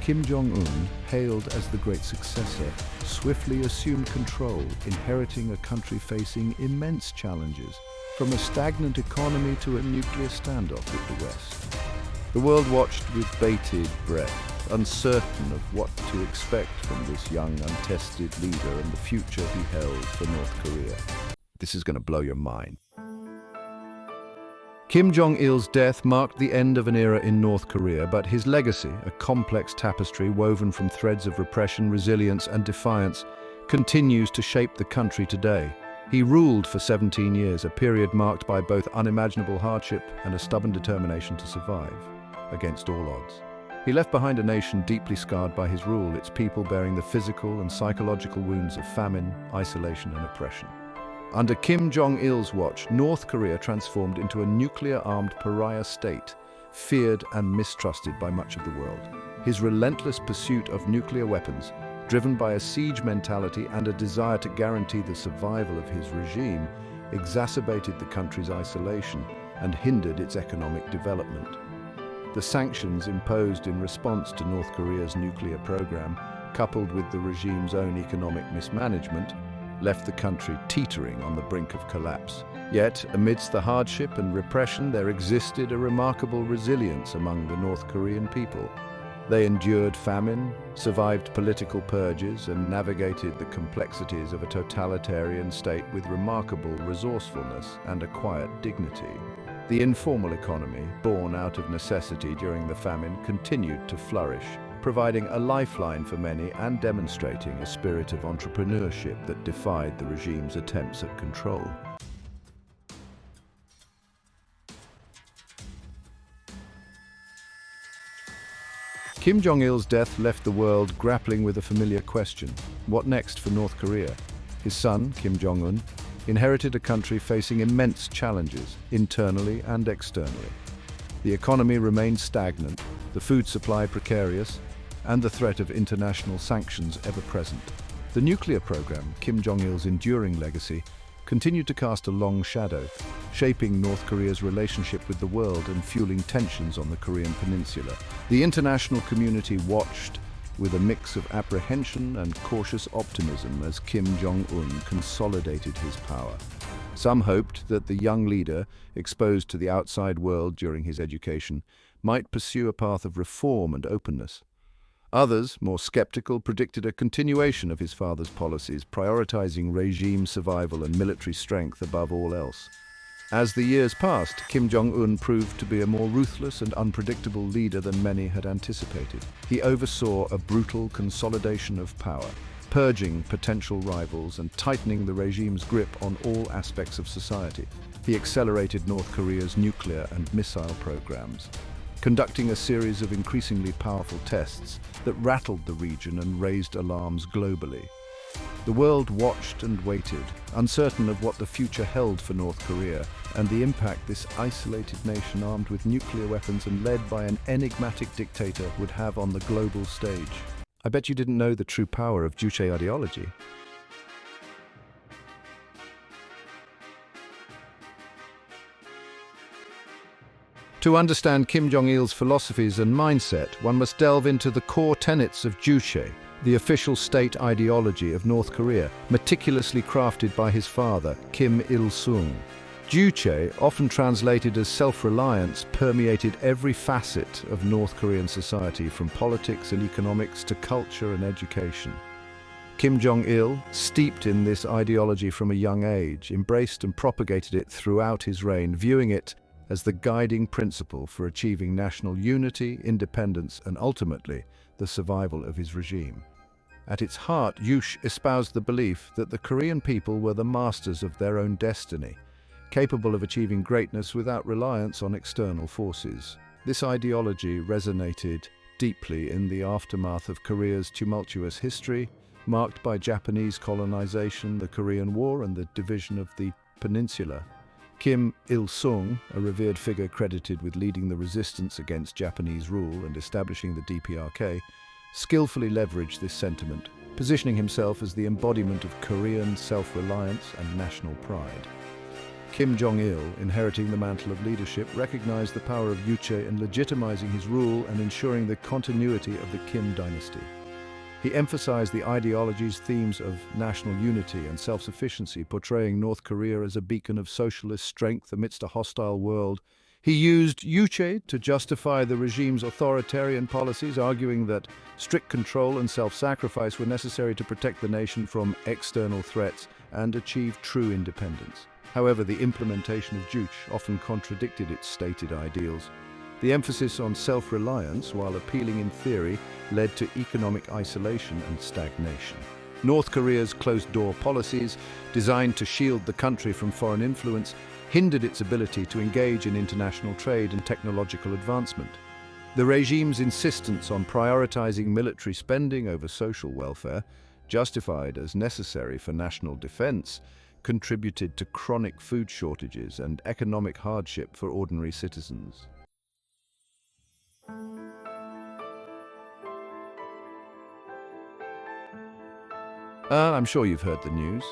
Kim Jong-un, hailed as the great successor, swiftly assumed control, inheriting a country facing immense challenges, from a stagnant economy to a nuclear standoff with the West. The world watched with bated breath, uncertain of what to expect from this young, untested leader and the future he held for North Korea. This is going to blow your mind. Kim Jong-il's death marked the end of an era in North Korea, but his legacy, a complex tapestry woven from threads of repression, resilience, and defiance, continues to shape the country today. He ruled for 17 years, a period marked by both unimaginable hardship and a stubborn determination to survive against all odds. He left behind a nation deeply scarred by his rule, its people bearing the physical and psychological wounds of famine, isolation, and oppression. Under Kim Jong-il's watch, North Korea transformed into a nuclear-armed pariah state, feared and mistrusted by much of the world. His relentless pursuit of nuclear weapons, driven by a siege mentality and a desire to guarantee the survival of his regime, exacerbated the country's isolation and hindered its economic development. The sanctions imposed in response to North Korea's nuclear program, coupled with the regime's own economic mismanagement, left the country teetering on the brink of collapse. Yet, amidst the hardship and repression, there existed a remarkable resilience among the North Korean people. They endured famine, survived political purges, and navigated the complexities of a totalitarian state with remarkable resourcefulness and a quiet dignity. The informal economy, born out of necessity during the famine, continued to flourish, providing a lifeline for many and demonstrating a spirit of entrepreneurship that defied the regime's attempts at control. Kim Jong-il's death left the world grappling with a familiar question: what next for North Korea? His son, Kim Jong-un, inherited a country facing immense challenges, internally and externally. The economy remained stagnant, the food supply precarious, and the threat of international sanctions ever present. The nuclear program, Kim Jong-il's enduring legacy, continued to cast a long shadow, shaping North Korea's relationship with the world and fueling tensions on the Korean peninsula. The international community watched with a mix of apprehension and cautious optimism as Kim Jong-un consolidated his power. Some hoped that the young leader, exposed to the outside world during his education, might pursue a path of reform and openness. Others, more skeptical, predicted a continuation of his father's policies, prioritizing regime survival and military strength above all else. As the years passed, Kim Jong-un proved to be a more ruthless and unpredictable leader than many had anticipated. He oversaw a brutal consolidation of power, purging potential rivals and tightening the regime's grip on all aspects of society. He accelerated North Korea's nuclear and missile programs, conducting a series of increasingly powerful tests that rattled the region and raised alarms globally. The world watched and waited, uncertain of what the future held for North Korea and the impact this isolated nation armed with nuclear weapons and led by an enigmatic dictator would have on the global stage. I bet you didn't know the true power of Juche ideology. To understand Kim Jong-il's philosophies and mindset, one must delve into the core tenets of Juche, the official state ideology of North Korea, meticulously crafted by his father, Kim Il-sung. Juche, often translated as self-reliance, permeated every facet of North Korean society, from politics and economics to culture and education. Kim Jong-il, steeped in this ideology from a young age, embraced and propagated it throughout his reign, viewing it as the guiding principle for achieving national unity, independence, and ultimately, the survival of his regime. At its heart, Juche espoused the belief that the Korean people were the masters of their own destiny, capable of achieving greatness without reliance on external forces. This ideology resonated deeply in the aftermath of Korea's tumultuous history, marked by Japanese colonization, the Korean War, and the division of the peninsula. Kim Il-sung, a revered figure credited with leading the resistance against Japanese rule and establishing the DPRK, skillfully leveraged this sentiment, positioning himself as the embodiment of Korean self-reliance and national pride. Kim Jong-il, inheriting the mantle of leadership, recognized the power of Juche in legitimizing his rule and ensuring the continuity of the Kim Dynasty. He emphasized the ideology's themes of national unity and self-sufficiency, portraying North Korea as a beacon of socialist strength amidst a hostile world. He used Juche to justify the regime's authoritarian policies, arguing that strict control and self-sacrifice were necessary to protect the nation from external threats and achieve true independence. However, the implementation of Juche often contradicted its stated ideals. The emphasis on self-reliance, while appealing in theory, led to economic isolation and stagnation. North Korea's closed-door policies, designed to shield the country from foreign influence, hindered its ability to engage in international trade and technological advancement. The regime's insistence on prioritizing military spending over social welfare, justified as necessary for national defense, contributed to chronic food shortages and economic hardship for ordinary citizens. I'm sure you've heard the news.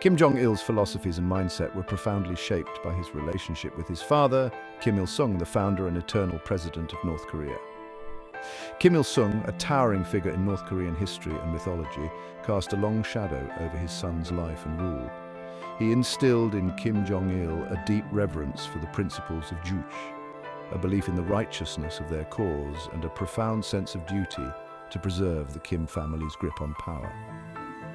Kim Jong-il's philosophies and mindset were profoundly shaped by his relationship with his father, Kim Il-sung, the founder and eternal president of North Korea. Kim Il-sung, a towering figure in North Korean history and mythology, cast a long shadow over his son's life and rule. He instilled in Kim Jong-il a deep reverence for the principles of Juche, a belief in the righteousness of their cause and a profound sense of duty to preserve the Kim family's grip on power.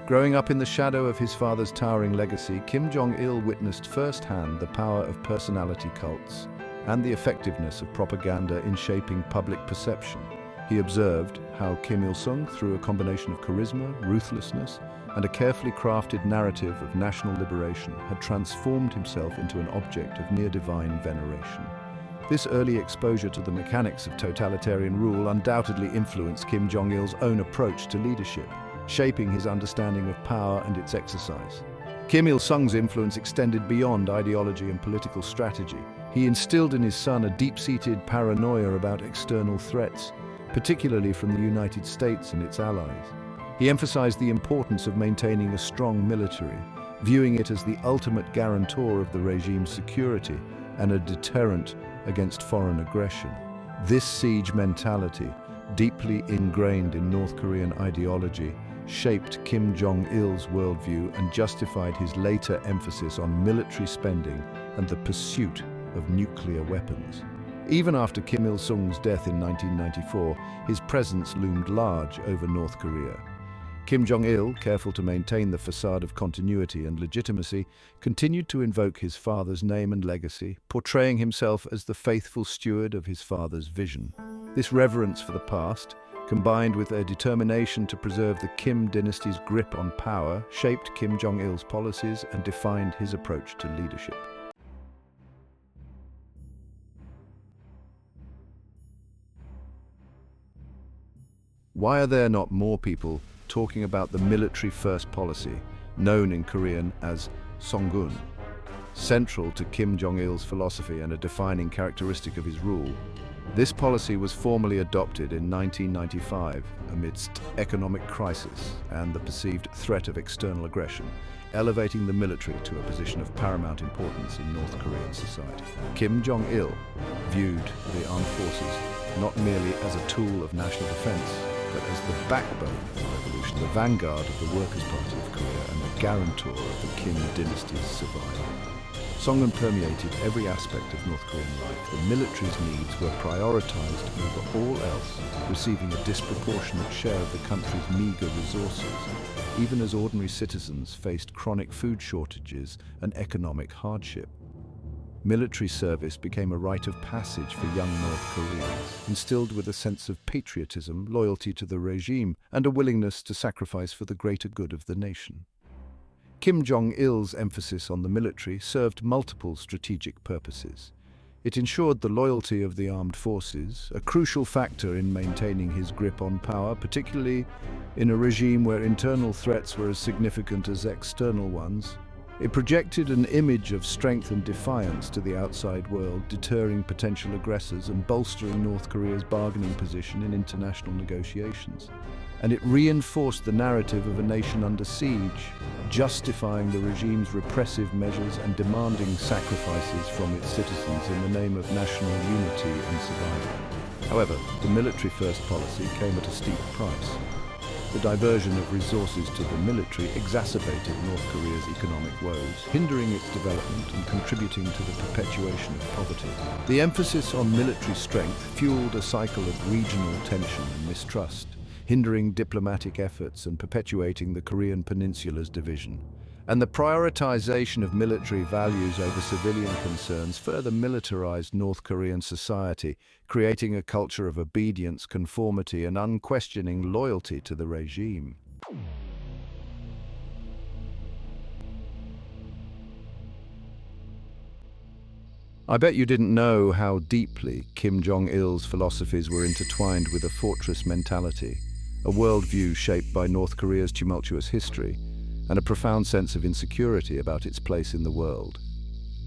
Growing up in the shadow of his father's towering legacy, Kim Jong-il witnessed firsthand the power of personality cults and the effectiveness of propaganda in shaping public perception. He observed how Kim Il-sung, through a combination of charisma, ruthlessness, and a carefully crafted narrative of national liberation, had transformed himself into an object of near-divine veneration. This early exposure to the mechanics of totalitarian rule undoubtedly influenced Kim Jong-il's own approach to leadership, shaping his understanding of power and its exercise. Kim Il-sung's influence extended beyond ideology and political strategy. He instilled in his son a deep-seated paranoia about external threats, particularly from the United States and its allies. He emphasized the importance of maintaining a strong military, viewing it as the ultimate guarantor of the regime's security and a deterrent against foreign aggression. This siege mentality, deeply ingrained in North Korean ideology, shaped Kim Jong-il's worldview and justified his later emphasis on military spending and the pursuit of nuclear weapons. Even after Kim Il-sung's death in 1994, his presence loomed large over North Korea. Kim Jong-il, careful to maintain the facade of continuity and legitimacy, continued to invoke his father's name and legacy, portraying himself as the faithful steward of his father's vision. This reverence for the past, combined with a determination to preserve the Kim dynasty's grip on power, shaped Kim Jong-il's policies and defined his approach to leadership. Why are there not more people talking about the military-first policy, known in Korean as Jong-un? Central to Kim Jong-il's philosophy and a defining characteristic of his rule, this policy was formally adopted in 1995 amidst economic crisis and the perceived threat of external aggression, elevating the military to a position of paramount importance in North Korean society. Kim Jong-il viewed the armed forces not merely as a tool of national defense, but as the backbone of the revolution, the vanguard of the Workers' Party of Korea, and the guarantor of the Kim dynasty's survival. Jong-un permeated every aspect of North Korean life. The military's needs were prioritized over all else, receiving a disproportionate share of the country's meager resources, even as ordinary citizens faced chronic food shortages and economic hardship. Military service became a rite of passage for young North Koreans, instilled with a sense of patriotism, loyalty to the regime, and a willingness to sacrifice for the greater good of the nation. Kim Jong-il's emphasis on the military served multiple strategic purposes. It ensured the loyalty of the armed forces, a crucial factor in maintaining his grip on power, particularly in a regime where internal threats were as significant as external ones. It projected an image of strength and defiance to the outside world, deterring potential aggressors and bolstering North Korea's bargaining position in international negotiations. And it reinforced the narrative of a nation under siege, justifying the regime's repressive measures and demanding sacrifices from its citizens in the name of national unity and survival. However, the military-first policy came at a steep price. The diversion of resources to the military exacerbated North Korea's economic woes, hindering its development and contributing to the perpetuation of poverty. The emphasis on military strength fueled a cycle of regional tension and mistrust, hindering diplomatic efforts and perpetuating the Korean Peninsula's division. And the prioritization of military values over civilian concerns further militarized North Korean society, creating a culture of obedience, conformity, and unquestioning loyalty to the regime. I bet you didn't know how deeply Kim Jong-il's philosophies were intertwined with a fortress mentality, a worldview shaped by North Korea's tumultuous history. and a profound sense of insecurity about its place in the world.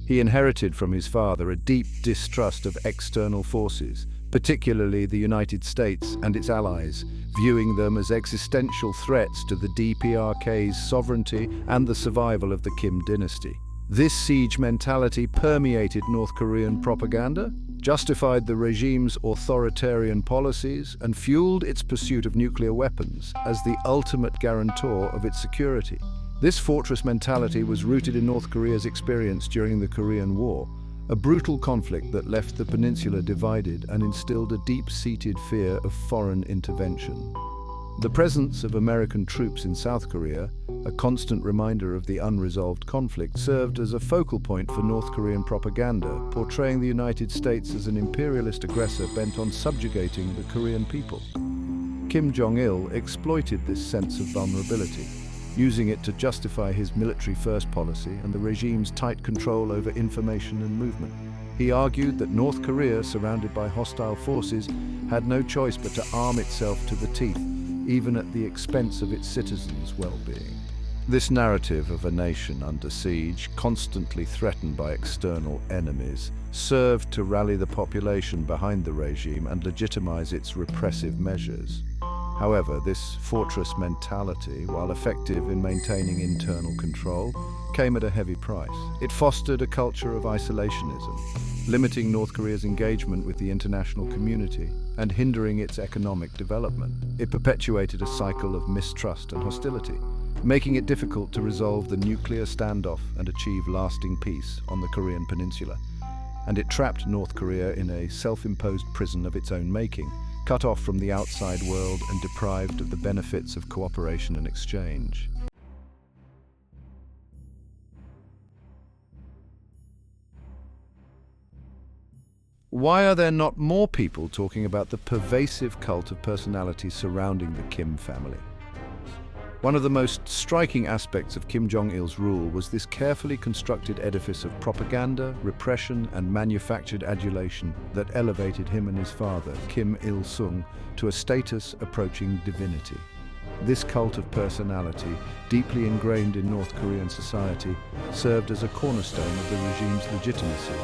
He inherited from his father a deep distrust of external forces, particularly the United States and its allies, viewing them as existential threats to the DPRK's sovereignty and the survival of the Kim Dynasty. This siege mentality permeated North Korean propaganda, justified the regime's authoritarian policies, and fueled its pursuit of nuclear weapons as the ultimate guarantor of its security. This fortress mentality was rooted in North Korea's experience during the Korean War, a brutal conflict that left the peninsula divided and instilled a deep-seated fear of foreign intervention. The presence of American troops in South Korea, a constant reminder of the unresolved conflict, served as a focal point for North Korean propaganda, portraying the United States as an imperialist aggressor bent on subjugating the Korean people. Kim Jong-il exploited this sense of vulnerability, using it to justify his military-first policy and the regime's tight control over information and movement. He argued that North Korea, surrounded by hostile forces, had no choice but to arm itself to the teeth, even at the expense of its citizens' well-being. This narrative of a nation under siege, constantly threatened by external enemies, served to rally the population behind the regime and legitimize its repressive measures. However, this fortress mentality, while effective in maintaining internal control, came at a heavy price. It fostered a culture of isolationism, limiting North Korea's engagement with the international community and hindering its economic development. It perpetuated a cycle of mistrust and hostility, making it difficult to resolve the nuclear standoff and achieve lasting peace on the Korean peninsula. And it trapped North Korea in a self-imposed prison of its own making, cut off from the outside world and deprived of the benefits of cooperation and exchange. Why are there not more people talking about the pervasive cult of personality surrounding the Kim family? One of the most striking aspects of Kim Jong-il's rule was this carefully constructed edifice of propaganda, repression, and manufactured adulation that elevated him and his father, Kim Il-sung, to a status approaching divinity. This cult of personality, deeply ingrained in North Korean society, served as a cornerstone of the regime's legitimacy,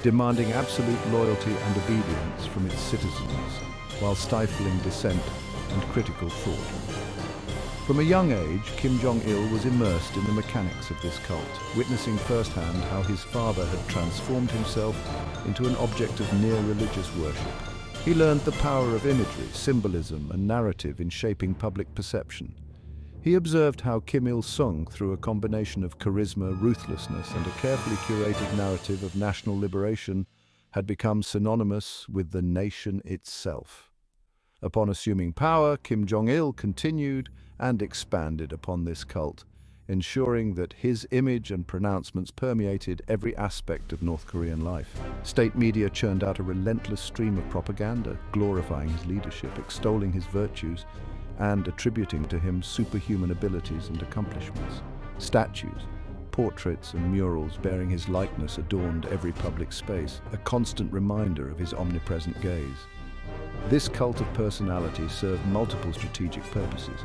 demanding absolute loyalty and obedience from its citizens, while stifling dissent and critical thought. From a young age, Kim Jong-il was immersed in the mechanics of this cult, witnessing firsthand how his father had transformed himself into an object of near-religious worship. He learned the power of imagery, symbolism, and narrative in shaping public perception. He observed how Kim Il-sung, through a combination of charisma, ruthlessness, and a carefully curated narrative of national liberation, had become synonymous with the nation itself. Upon assuming power, Kim Jong-il continued and expanded upon this cult, ensuring that his image and pronouncements permeated every aspect of North Korean life. State media churned out a relentless stream of propaganda, glorifying his leadership, extolling his virtues, and attributing to him superhuman abilities and accomplishments. Statues, portraits, and murals bearing his likeness adorned every public space, a constant reminder of his omnipresent gaze. This cult of personality served multiple strategic purposes.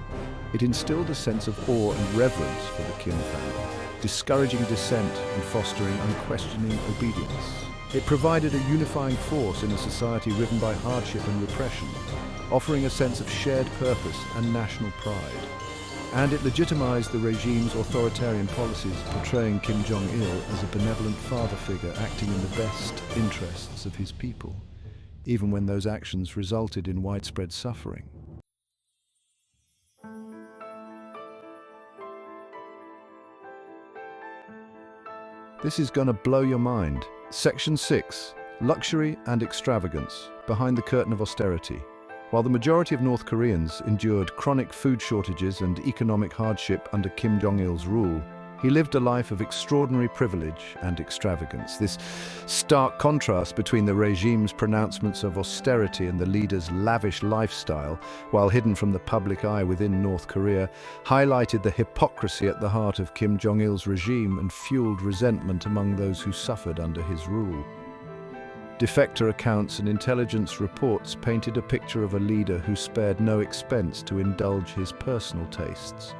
It instilled a sense of awe and reverence for the Kim family, discouraging dissent and fostering unquestioning obedience. It provided a unifying force in a society riven by hardship and repression, offering a sense of shared purpose and national pride. And it legitimized the regime's authoritarian policies, portraying Kim Jong-il as a benevolent father figure acting in the best interests of his people, even when those actions resulted in widespread suffering. This is gonna blow your mind. Section 6. Luxury and extravagance, behind the curtain of austerity. While the majority of North Koreans endured chronic food shortages and economic hardship under Kim Jong-il's rule, he lived a life of extraordinary privilege and extravagance. This stark contrast between the regime's pronouncements of austerity and the leader's lavish lifestyle, while hidden from the public eye within North Korea, highlighted the hypocrisy at the heart of Kim Jong-il's regime and fueled resentment among those who suffered under his rule. Defector accounts and intelligence reports painted a picture of a leader who spared no expense to indulge his personal tastes.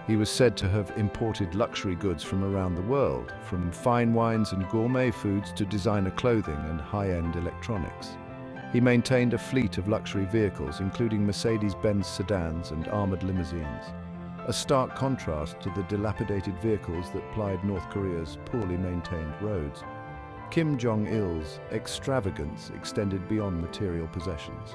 He was said to have imported luxury goods from around the world, from fine wines and gourmet foods to designer clothing and high-end electronics. He maintained a fleet of luxury vehicles, including Mercedes-Benz sedans and armored limousines, a stark contrast to the dilapidated vehicles that plied North Korea's poorly maintained roads. Kim Jong-il's extravagance extended beyond material possessions.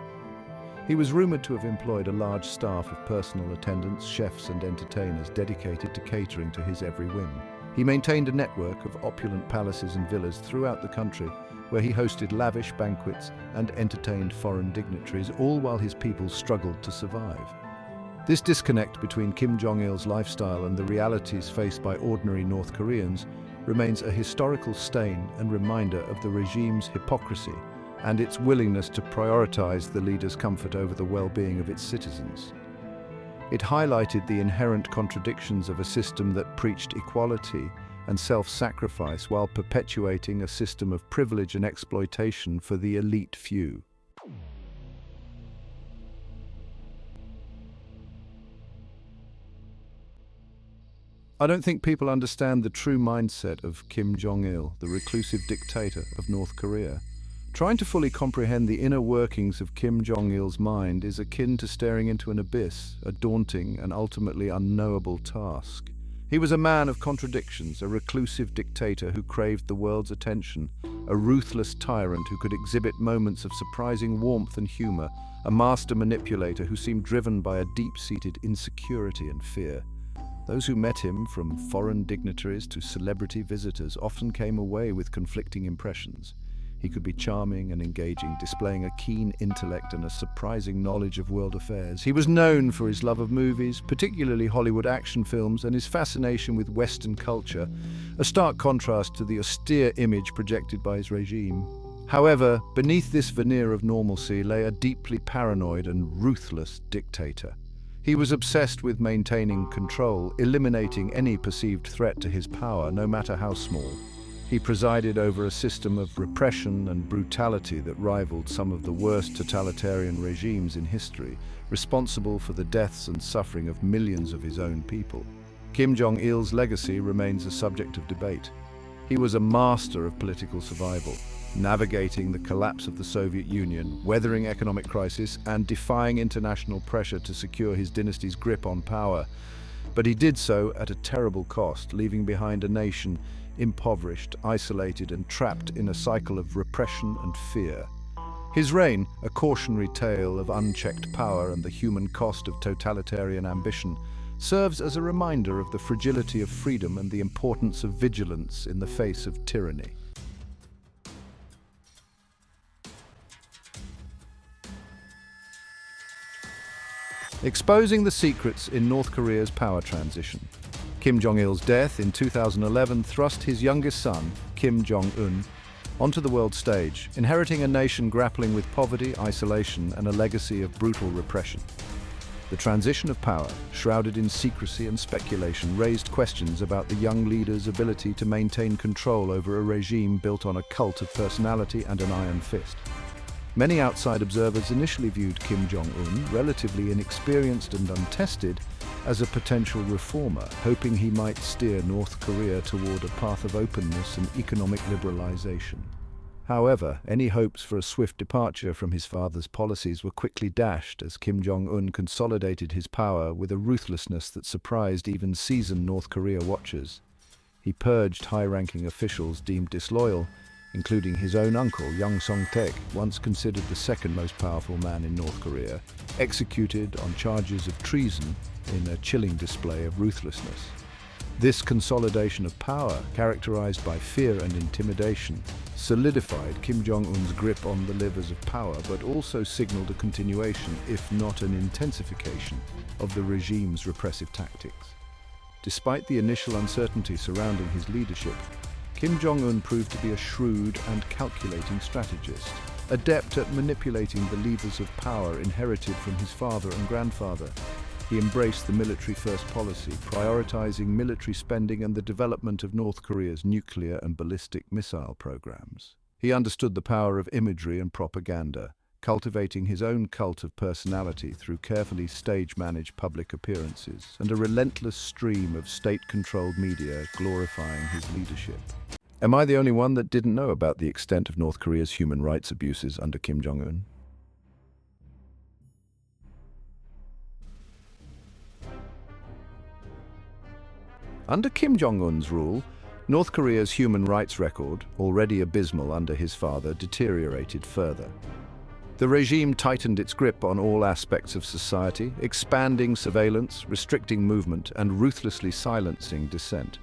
He was rumored to have employed a large staff of personal attendants, chefs and entertainers dedicated to catering to his every whim. He maintained a network of opulent palaces and villas throughout the country, where he hosted lavish banquets and entertained foreign dignitaries, all while his people struggled to survive. This disconnect between Kim Jong-il's lifestyle and the realities faced by ordinary North Koreans remains a historical stain and reminder of the regime's hypocrisy and its willingness to prioritize the leader's comfort over the well-being of its citizens. It highlighted the inherent contradictions of a system that preached equality and self-sacrifice while perpetuating a system of privilege and exploitation for the elite few. I don't think people understand the true mindset of Kim Jong-il, the reclusive dictator of North Korea. Trying to fully comprehend the inner workings of Kim Jong-il's mind is akin to staring into an abyss, a daunting and ultimately unknowable task. He was a man of contradictions, a reclusive dictator who craved the world's attention, a ruthless tyrant who could exhibit moments of surprising warmth and humor, a master manipulator who seemed driven by a deep-seated insecurity and fear. Those who met him, from foreign dignitaries to celebrity visitors, often came away with conflicting impressions. He could be charming and engaging, displaying a keen intellect and a surprising knowledge of world affairs. He was known for his love of movies, particularly Hollywood action films, and his fascination with Western culture, a stark contrast to the austere image projected by his regime. However, beneath this veneer of normalcy lay a deeply paranoid and ruthless dictator. He was obsessed with maintaining control, eliminating any perceived threat to his power, no matter how small. He presided over a system of repression and brutality that rivaled some of the worst totalitarian regimes in history, responsible for the deaths and suffering of millions of his own people. Kim Jong-il's legacy remains a subject of debate. He was a master of political survival, navigating the collapse of the Soviet Union, weathering economic crisis, and defying international pressure to secure his dynasty's grip on power. But he did so at a terrible cost, leaving behind a nation impoverished, isolated, and trapped in a cycle of repression and fear. His reign, a cautionary tale of unchecked power and the human cost of totalitarian ambition, serves as a reminder of the fragility of freedom and the importance of vigilance in the face of tyranny. Exposing the secrets in North Korea's power transition. Kim Jong-il's death in 2011 thrust his youngest son, Kim Jong-un, onto the world stage, inheriting a nation grappling with poverty, isolation, and a legacy of brutal repression. The transition of power, shrouded in secrecy and speculation, raised questions about the young leader's ability to maintain control over a regime built on a cult of personality and an iron fist. Many outside observers initially viewed Kim Jong-un, relatively inexperienced and untested, as a potential reformer, hoping he might steer North Korea toward a path of openness and economic liberalization. However, any hopes for a swift departure from his father's policies were quickly dashed as Kim Jong-un consolidated his power with a ruthlessness that surprised even seasoned North Korea watchers. He purged high-ranking officials deemed disloyal, including his own uncle, Young Song-taek, once considered the second most powerful man in North Korea, executed on charges of treason in a chilling display of ruthlessness. This consolidation of power, characterized by fear and intimidation, solidified Kim Jong-un's grip on the levers of power, but also signaled a continuation, if not an intensification, of the regime's repressive tactics. Despite the initial uncertainty surrounding his leadership, Kim Jong-un proved to be a shrewd and calculating strategist, adept at manipulating the levers of power inherited from his father and grandfather. He embraced the military-first policy, prioritizing military spending and the development of North Korea's nuclear and ballistic missile programs. He understood the power of imagery and propaganda, cultivating his own cult of personality through carefully stage-managed public appearances and a relentless stream of state-controlled media glorifying his leadership. Am I the only one that didn't know about the extent of North Korea's human rights abuses under Kim Jong-un? Under Kim Jong-un's rule, North Korea's human rights record, already abysmal under his father, deteriorated further. The regime tightened its grip on all aspects of society, expanding surveillance, restricting movement, and ruthlessly silencing dissent.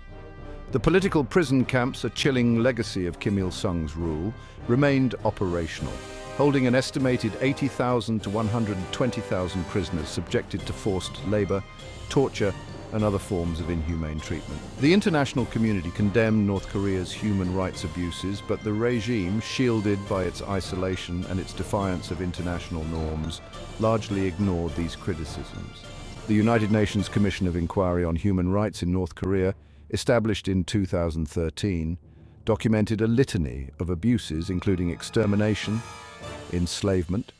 The political prison camps, a chilling legacy of Kim Il-sung's rule, remained operational, holding an estimated 80,000 to 120,000 prisoners subjected to forced labor, torture, and other forms of inhumane treatment. The international community condemned North Korea's human rights abuses, but the regime, shielded by its isolation and its defiance of international norms, largely ignored these criticisms. The United Nations Commission of Inquiry on Human Rights in North Korea, established in 2013, documented a litany of abuses including extermination, enslavement,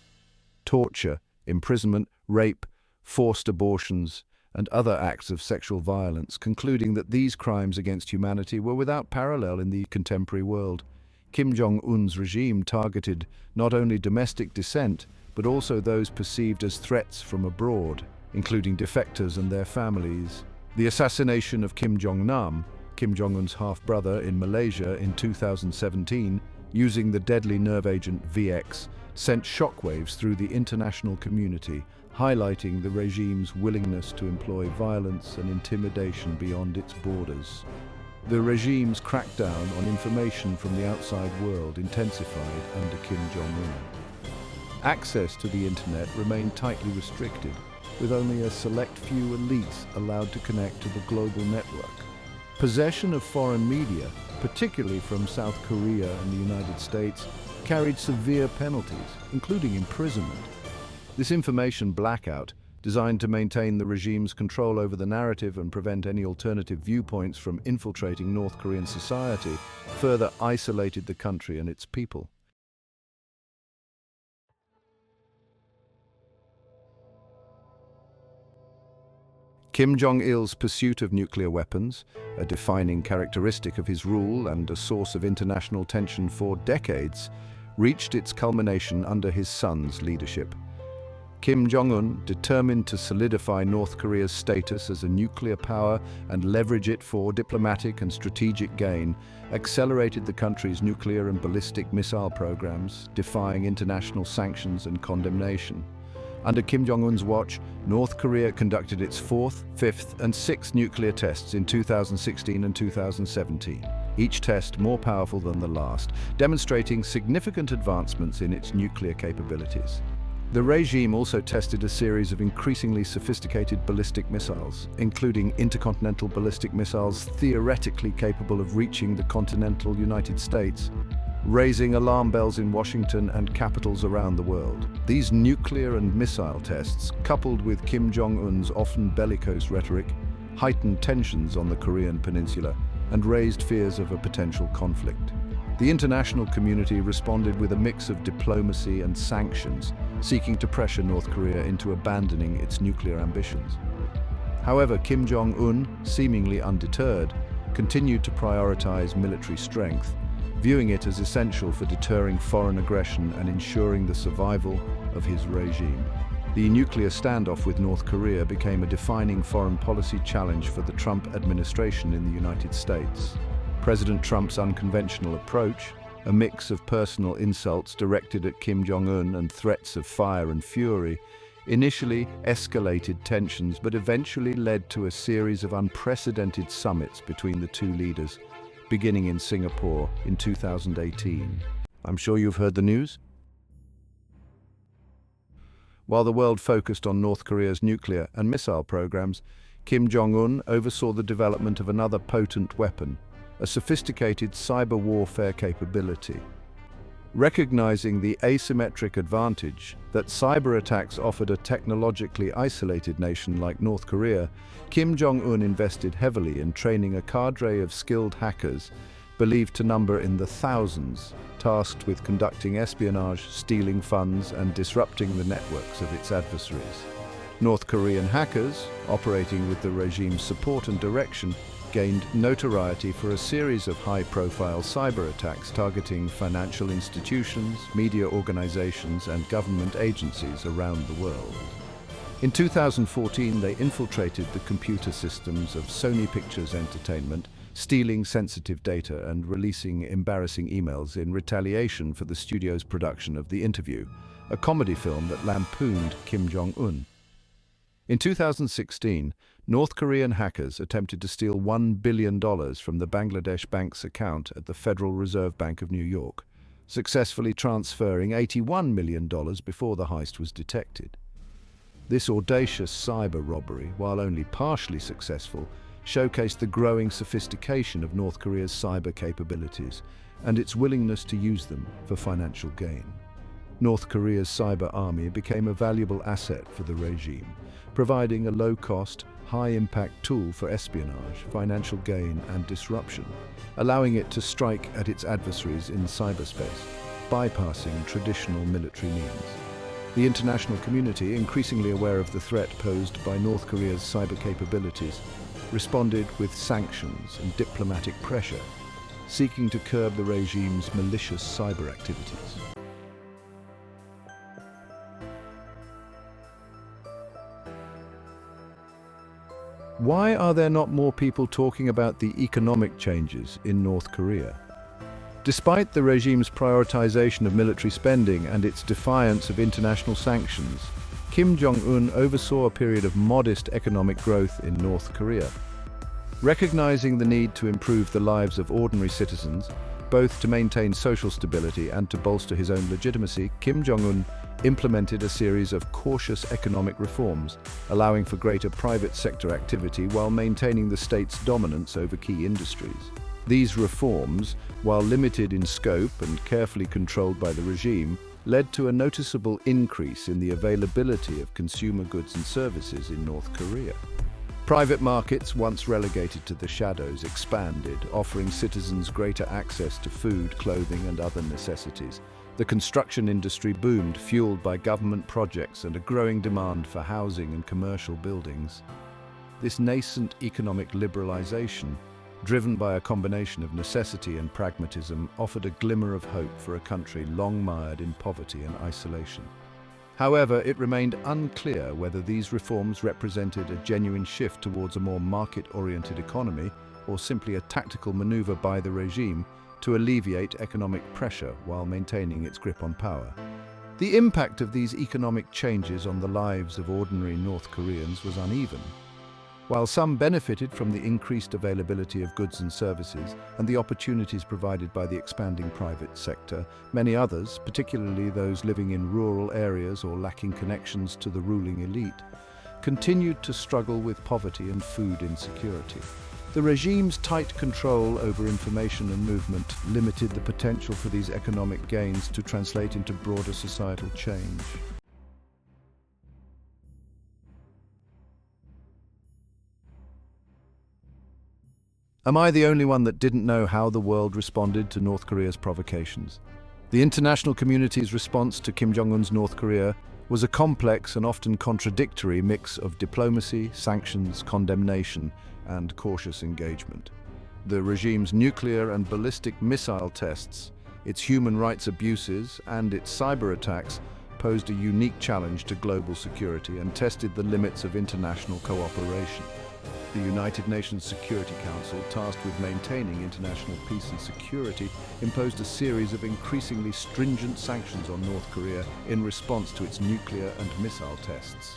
torture, imprisonment, rape, forced abortions, and other acts of sexual violence, concluding that these crimes against humanity were without parallel in the contemporary world. Kim Jong-un's regime targeted not only domestic dissent, but also those perceived as threats from abroad, including defectors and their families. The assassination of Kim Jong-nam, Kim Jong-un's half-brother, in Malaysia in 2017, using the deadly nerve agent VX, sent shockwaves through the international community, highlighting the regime's willingness to employ violence and intimidation beyond its borders. The regime's crackdown on information from the outside world intensified under Kim Jong-un. Access to the internet remained tightly restricted, with only a select few elites allowed to connect to the global network. Possession of foreign media, particularly from South Korea and the United States, carried severe penalties, including imprisonment. This information blackout, designed to maintain the regime's control over the narrative and prevent any alternative viewpoints from infiltrating North Korean society, further isolated the country and its people. Kim Jong-il's pursuit of nuclear weapons, a defining characteristic of his rule and a source of international tension for decades, reached its culmination under his son's leadership. Kim Jong-un, determined to solidify North Korea's status as a nuclear power and leverage it for diplomatic and strategic gain, accelerated the country's nuclear and ballistic missile programs, defying international sanctions and condemnation. Under Kim Jong-un's watch, North Korea conducted its fourth, fifth, and sixth nuclear tests in 2016 and 2017, each test more powerful than the last, demonstrating significant advancements in its nuclear capabilities. The regime also tested a series of increasingly sophisticated ballistic missiles, including intercontinental ballistic missiles theoretically capable of reaching the continental United States, raising alarm bells in Washington and capitals around the world. These nuclear and missile tests, coupled with Kim Jong-un's often bellicose rhetoric, heightened tensions on the Korean peninsula and raised fears of a potential conflict. The international community responded with a mix of diplomacy and sanctions, seeking to pressure North Korea into abandoning its nuclear ambitions. However, Kim Jong-un, seemingly undeterred, continued to prioritize military strength, viewing it as essential for deterring foreign aggression and ensuring the survival of his regime. The nuclear standoff with North Korea became a defining foreign policy challenge for the Trump administration in the United States. President Trump's unconventional approach, a mix of personal insults directed at Kim Jong-un and threats of fire and fury, initially escalated tensions but eventually led to a series of unprecedented summits between the two leaders, beginning in Singapore in 2018. I'm sure you've heard the news? While the world focused on North Korea's nuclear and missile programs, Kim Jong-un oversaw the development of another potent weapon, a sophisticated cyber warfare capability. Recognizing the asymmetric advantage that cyber attacks offered a technologically isolated nation like North Korea, Kim Jong-un invested heavily in training a cadre of skilled hackers believed to number in the thousands, tasked with conducting espionage, stealing funds, and disrupting the networks of its adversaries. North Korean hackers, operating with the regime's support and direction, gained notoriety for a series of high-profile cyber attacks targeting financial institutions, media organizations, and government agencies around the world. In 2014, they infiltrated the computer systems of Sony Pictures Entertainment, stealing sensitive data and releasing embarrassing emails in retaliation for the studio's production of The Interview, a comedy film that lampooned Kim Jong-un. In 2016, North Korean hackers attempted to steal $1 billion from the Bangladesh bank's account at the Federal Reserve Bank of New York, successfully transferring $81 million before the heist was detected. This audacious cyber robbery, while only partially successful, showcased the growing sophistication of North Korea's cyber capabilities and its willingness to use them for financial gain. North Korea's cyber army became a valuable asset for the regime, providing a low-cost, high-impact tool for espionage, financial gain, and disruption, allowing it to strike at its adversaries in cyberspace, bypassing traditional military means. The international community, increasingly aware of the threat posed by North Korea's cyber capabilities, responded with sanctions and diplomatic pressure, seeking to curb the regime's malicious cyber activities. Why are there not more people talking about the economic changes in North Korea? Despite the regime's prioritization of military spending and its defiance of international sanctions, Kim Jong-un oversaw a period of modest economic growth in North Korea. Recognizing the need to improve the lives of ordinary citizens, both to maintain social stability and to bolster his own legitimacy, Kim Jong-un implemented a series of cautious economic reforms, allowing for greater private sector activity while maintaining the state's dominance over key industries. These reforms, while limited in scope and carefully controlled by the regime, led to a noticeable increase in the availability of consumer goods and services in North Korea. Private markets, once relegated to the shadows, expanded, offering citizens greater access to food, clothing, and other necessities. The construction industry boomed, fueled by government projects and a growing demand for housing and commercial buildings. This nascent economic liberalization, driven by a combination of necessity and pragmatism, offered a glimmer of hope for a country long mired in poverty and isolation. However, it remained unclear whether these reforms represented a genuine shift towards a more market-oriented economy or simply a tactical maneuver by the regime to alleviate economic pressure while maintaining its grip on power. The impact of these economic changes on the lives of ordinary North Koreans was uneven. While some benefited from the increased availability of goods and services and the opportunities provided by the expanding private sector, many others, particularly those living in rural areas or lacking connections to the ruling elite, continued to struggle with poverty and food insecurity. The regime's tight control over information and movement limited the potential for these economic gains to translate into broader societal change. Am I the only one that didn't know how the world responded to North Korea's provocations? The international community's response to Kim Jong-un's North Korea was a complex and often contradictory mix of diplomacy, sanctions, condemnation, and cautious engagement. The regime's nuclear and ballistic missile tests, its human rights abuses, and its cyber attacks posed a unique challenge to global security and tested the limits of international cooperation. The United Nations Security Council, tasked with maintaining international peace and security, imposed a series of increasingly stringent sanctions on North Korea in response to its nuclear and missile tests.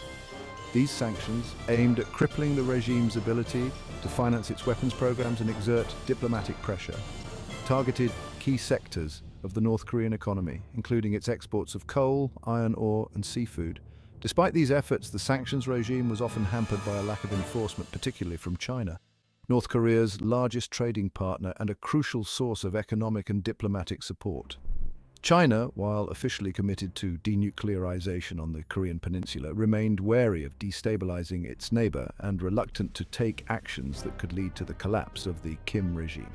These sanctions, aimed at crippling the regime's ability to finance its weapons programs and exert diplomatic pressure, targeted key sectors of the North Korean economy, including its exports of coal, iron ore, and seafood. Despite these efforts, the sanctions regime was often hampered by a lack of enforcement, particularly from China, North Korea's largest trading partner and a crucial source of economic and diplomatic support. China, while officially committed to denuclearization on the Korean peninsula, remained wary of destabilizing its neighbor and reluctant to take actions that could lead to the collapse of the Kim regime.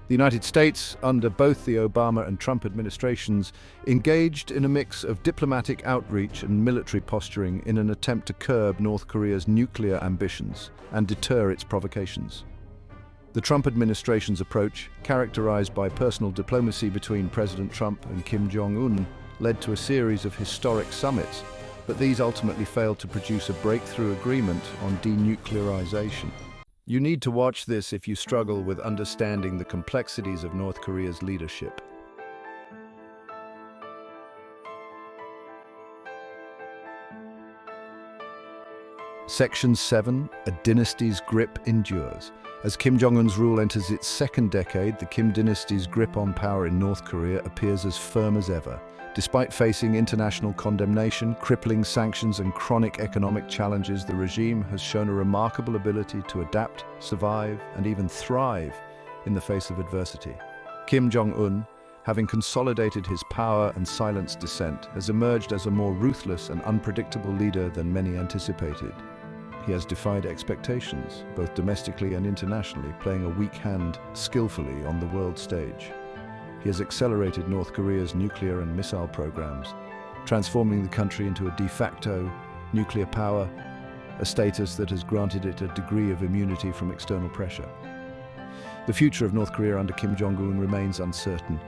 The United States, under both the Obama and Trump administrations, engaged in a mix of diplomatic outreach and military posturing in an attempt to curb North Korea's nuclear ambitions and deter its provocations. The Trump administration's approach, characterized by personal diplomacy between President Trump and Kim Jong-un, led to a series of historic summits, but these ultimately failed to produce a breakthrough agreement on denuclearization. You need to watch this if you struggle with understanding the complexities of North Korea's leadership. Section 7, A Dynasty's Grip Endures. As Kim Jong-un's rule enters its second decade, the Kim Dynasty's grip on power in North Korea appears as firm as ever. Despite facing international condemnation, crippling sanctions, and chronic economic challenges, the regime has shown a remarkable ability to adapt, survive, and even thrive in the face of adversity. Kim Jong-un, having consolidated his power and silenced dissent, has emerged as a more ruthless and unpredictable leader than many anticipated. He has defied expectations, both domestically and internationally, playing a weak hand skillfully on the world stage. He has accelerated North Korea's nuclear and missile programs, transforming the country into a de facto nuclear power, a status that has granted it a degree of immunity from external pressure. The future of North Korea under Kim Jong-un remains uncertain.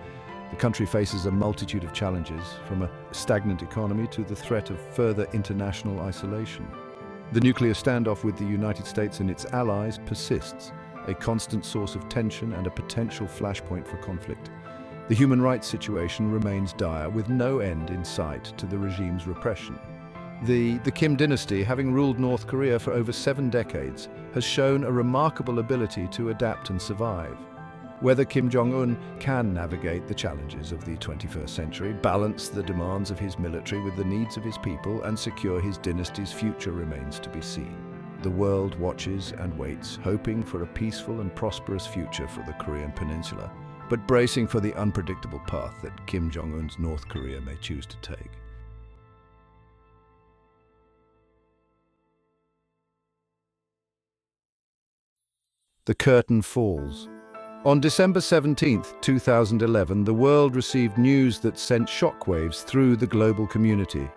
The country faces a multitude of challenges, from a stagnant economy to the threat of further international isolation. The nuclear standoff with the United States and its allies persists, a constant source of tension and a potential flashpoint for conflict. The human rights situation remains dire, with no end in sight to the regime's repression. The Kim dynasty, having ruled North Korea for over 7 decades, has shown a remarkable ability to adapt and survive. Whether Kim Jong-un can navigate the challenges of the 21st century, balance the demands of his military with the needs of his people, and secure his dynasty's future remains to be seen. The world watches and waits, hoping for a peaceful and prosperous future for the Korean peninsula, but bracing for the unpredictable path that Kim Jong-un's North Korea may choose to take. The curtain falls. On December 17, 2011, the world received news that sent shockwaves through the global community.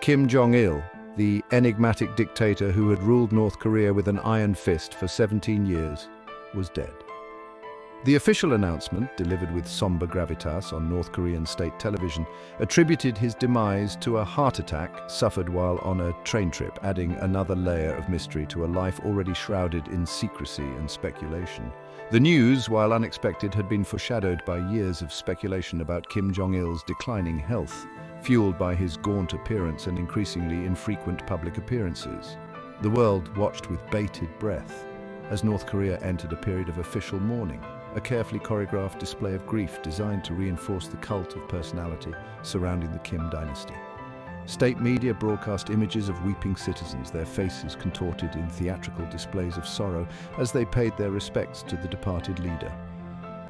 Kim Jong-il, the enigmatic dictator who had ruled North Korea with an iron fist for 17 years, was dead. The official announcement, delivered with somber gravitas on North Korean state television, attributed his demise to a heart attack suffered while on a train trip, adding another layer of mystery to a life already shrouded in secrecy and speculation. The news, while unexpected, had been foreshadowed by years of speculation about Kim Jong-il's declining health, fueled by his gaunt appearance and increasingly infrequent public appearances. The world watched with bated breath as North Korea entered a period of official mourning, a carefully choreographed display of grief designed to reinforce the cult of personality surrounding the Kim dynasty. State media broadcast images of weeping citizens, their faces contorted in theatrical displays of sorrow as they paid their respects to the departed leader.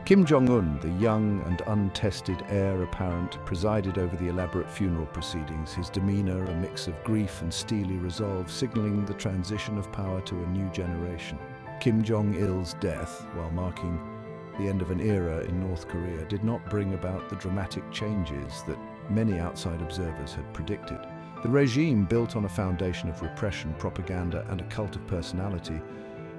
Kim Jong-un, the young and untested heir apparent, presided over the elaborate funeral proceedings, his demeanor a mix of grief and steely resolve, signaling the transition of power to a new generation. Kim Jong-il's death, while marking the end of an era in North Korea, did not bring about the dramatic changes that many outside observers had predicted. The regime, built on a foundation of repression, propaganda, and a cult of personality,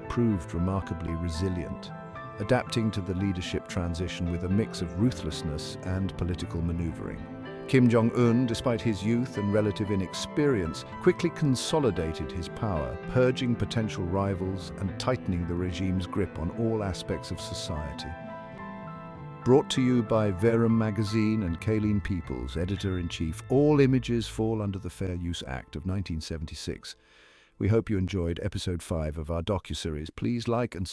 proved remarkably resilient, adapting to the leadership transition with a mix of ruthlessness and political maneuvering. Kim Jong-un, despite his youth and relative inexperience, quickly consolidated his power, purging potential rivals and tightening the regime's grip on all aspects of society. Brought to you by Verum Magazine and Kayleen Peoples, Editor-in-Chief, all images fall under the Fair Use Act of 1976. We hope you enjoyed episode 5 of our docuseries. Please like and subscribe.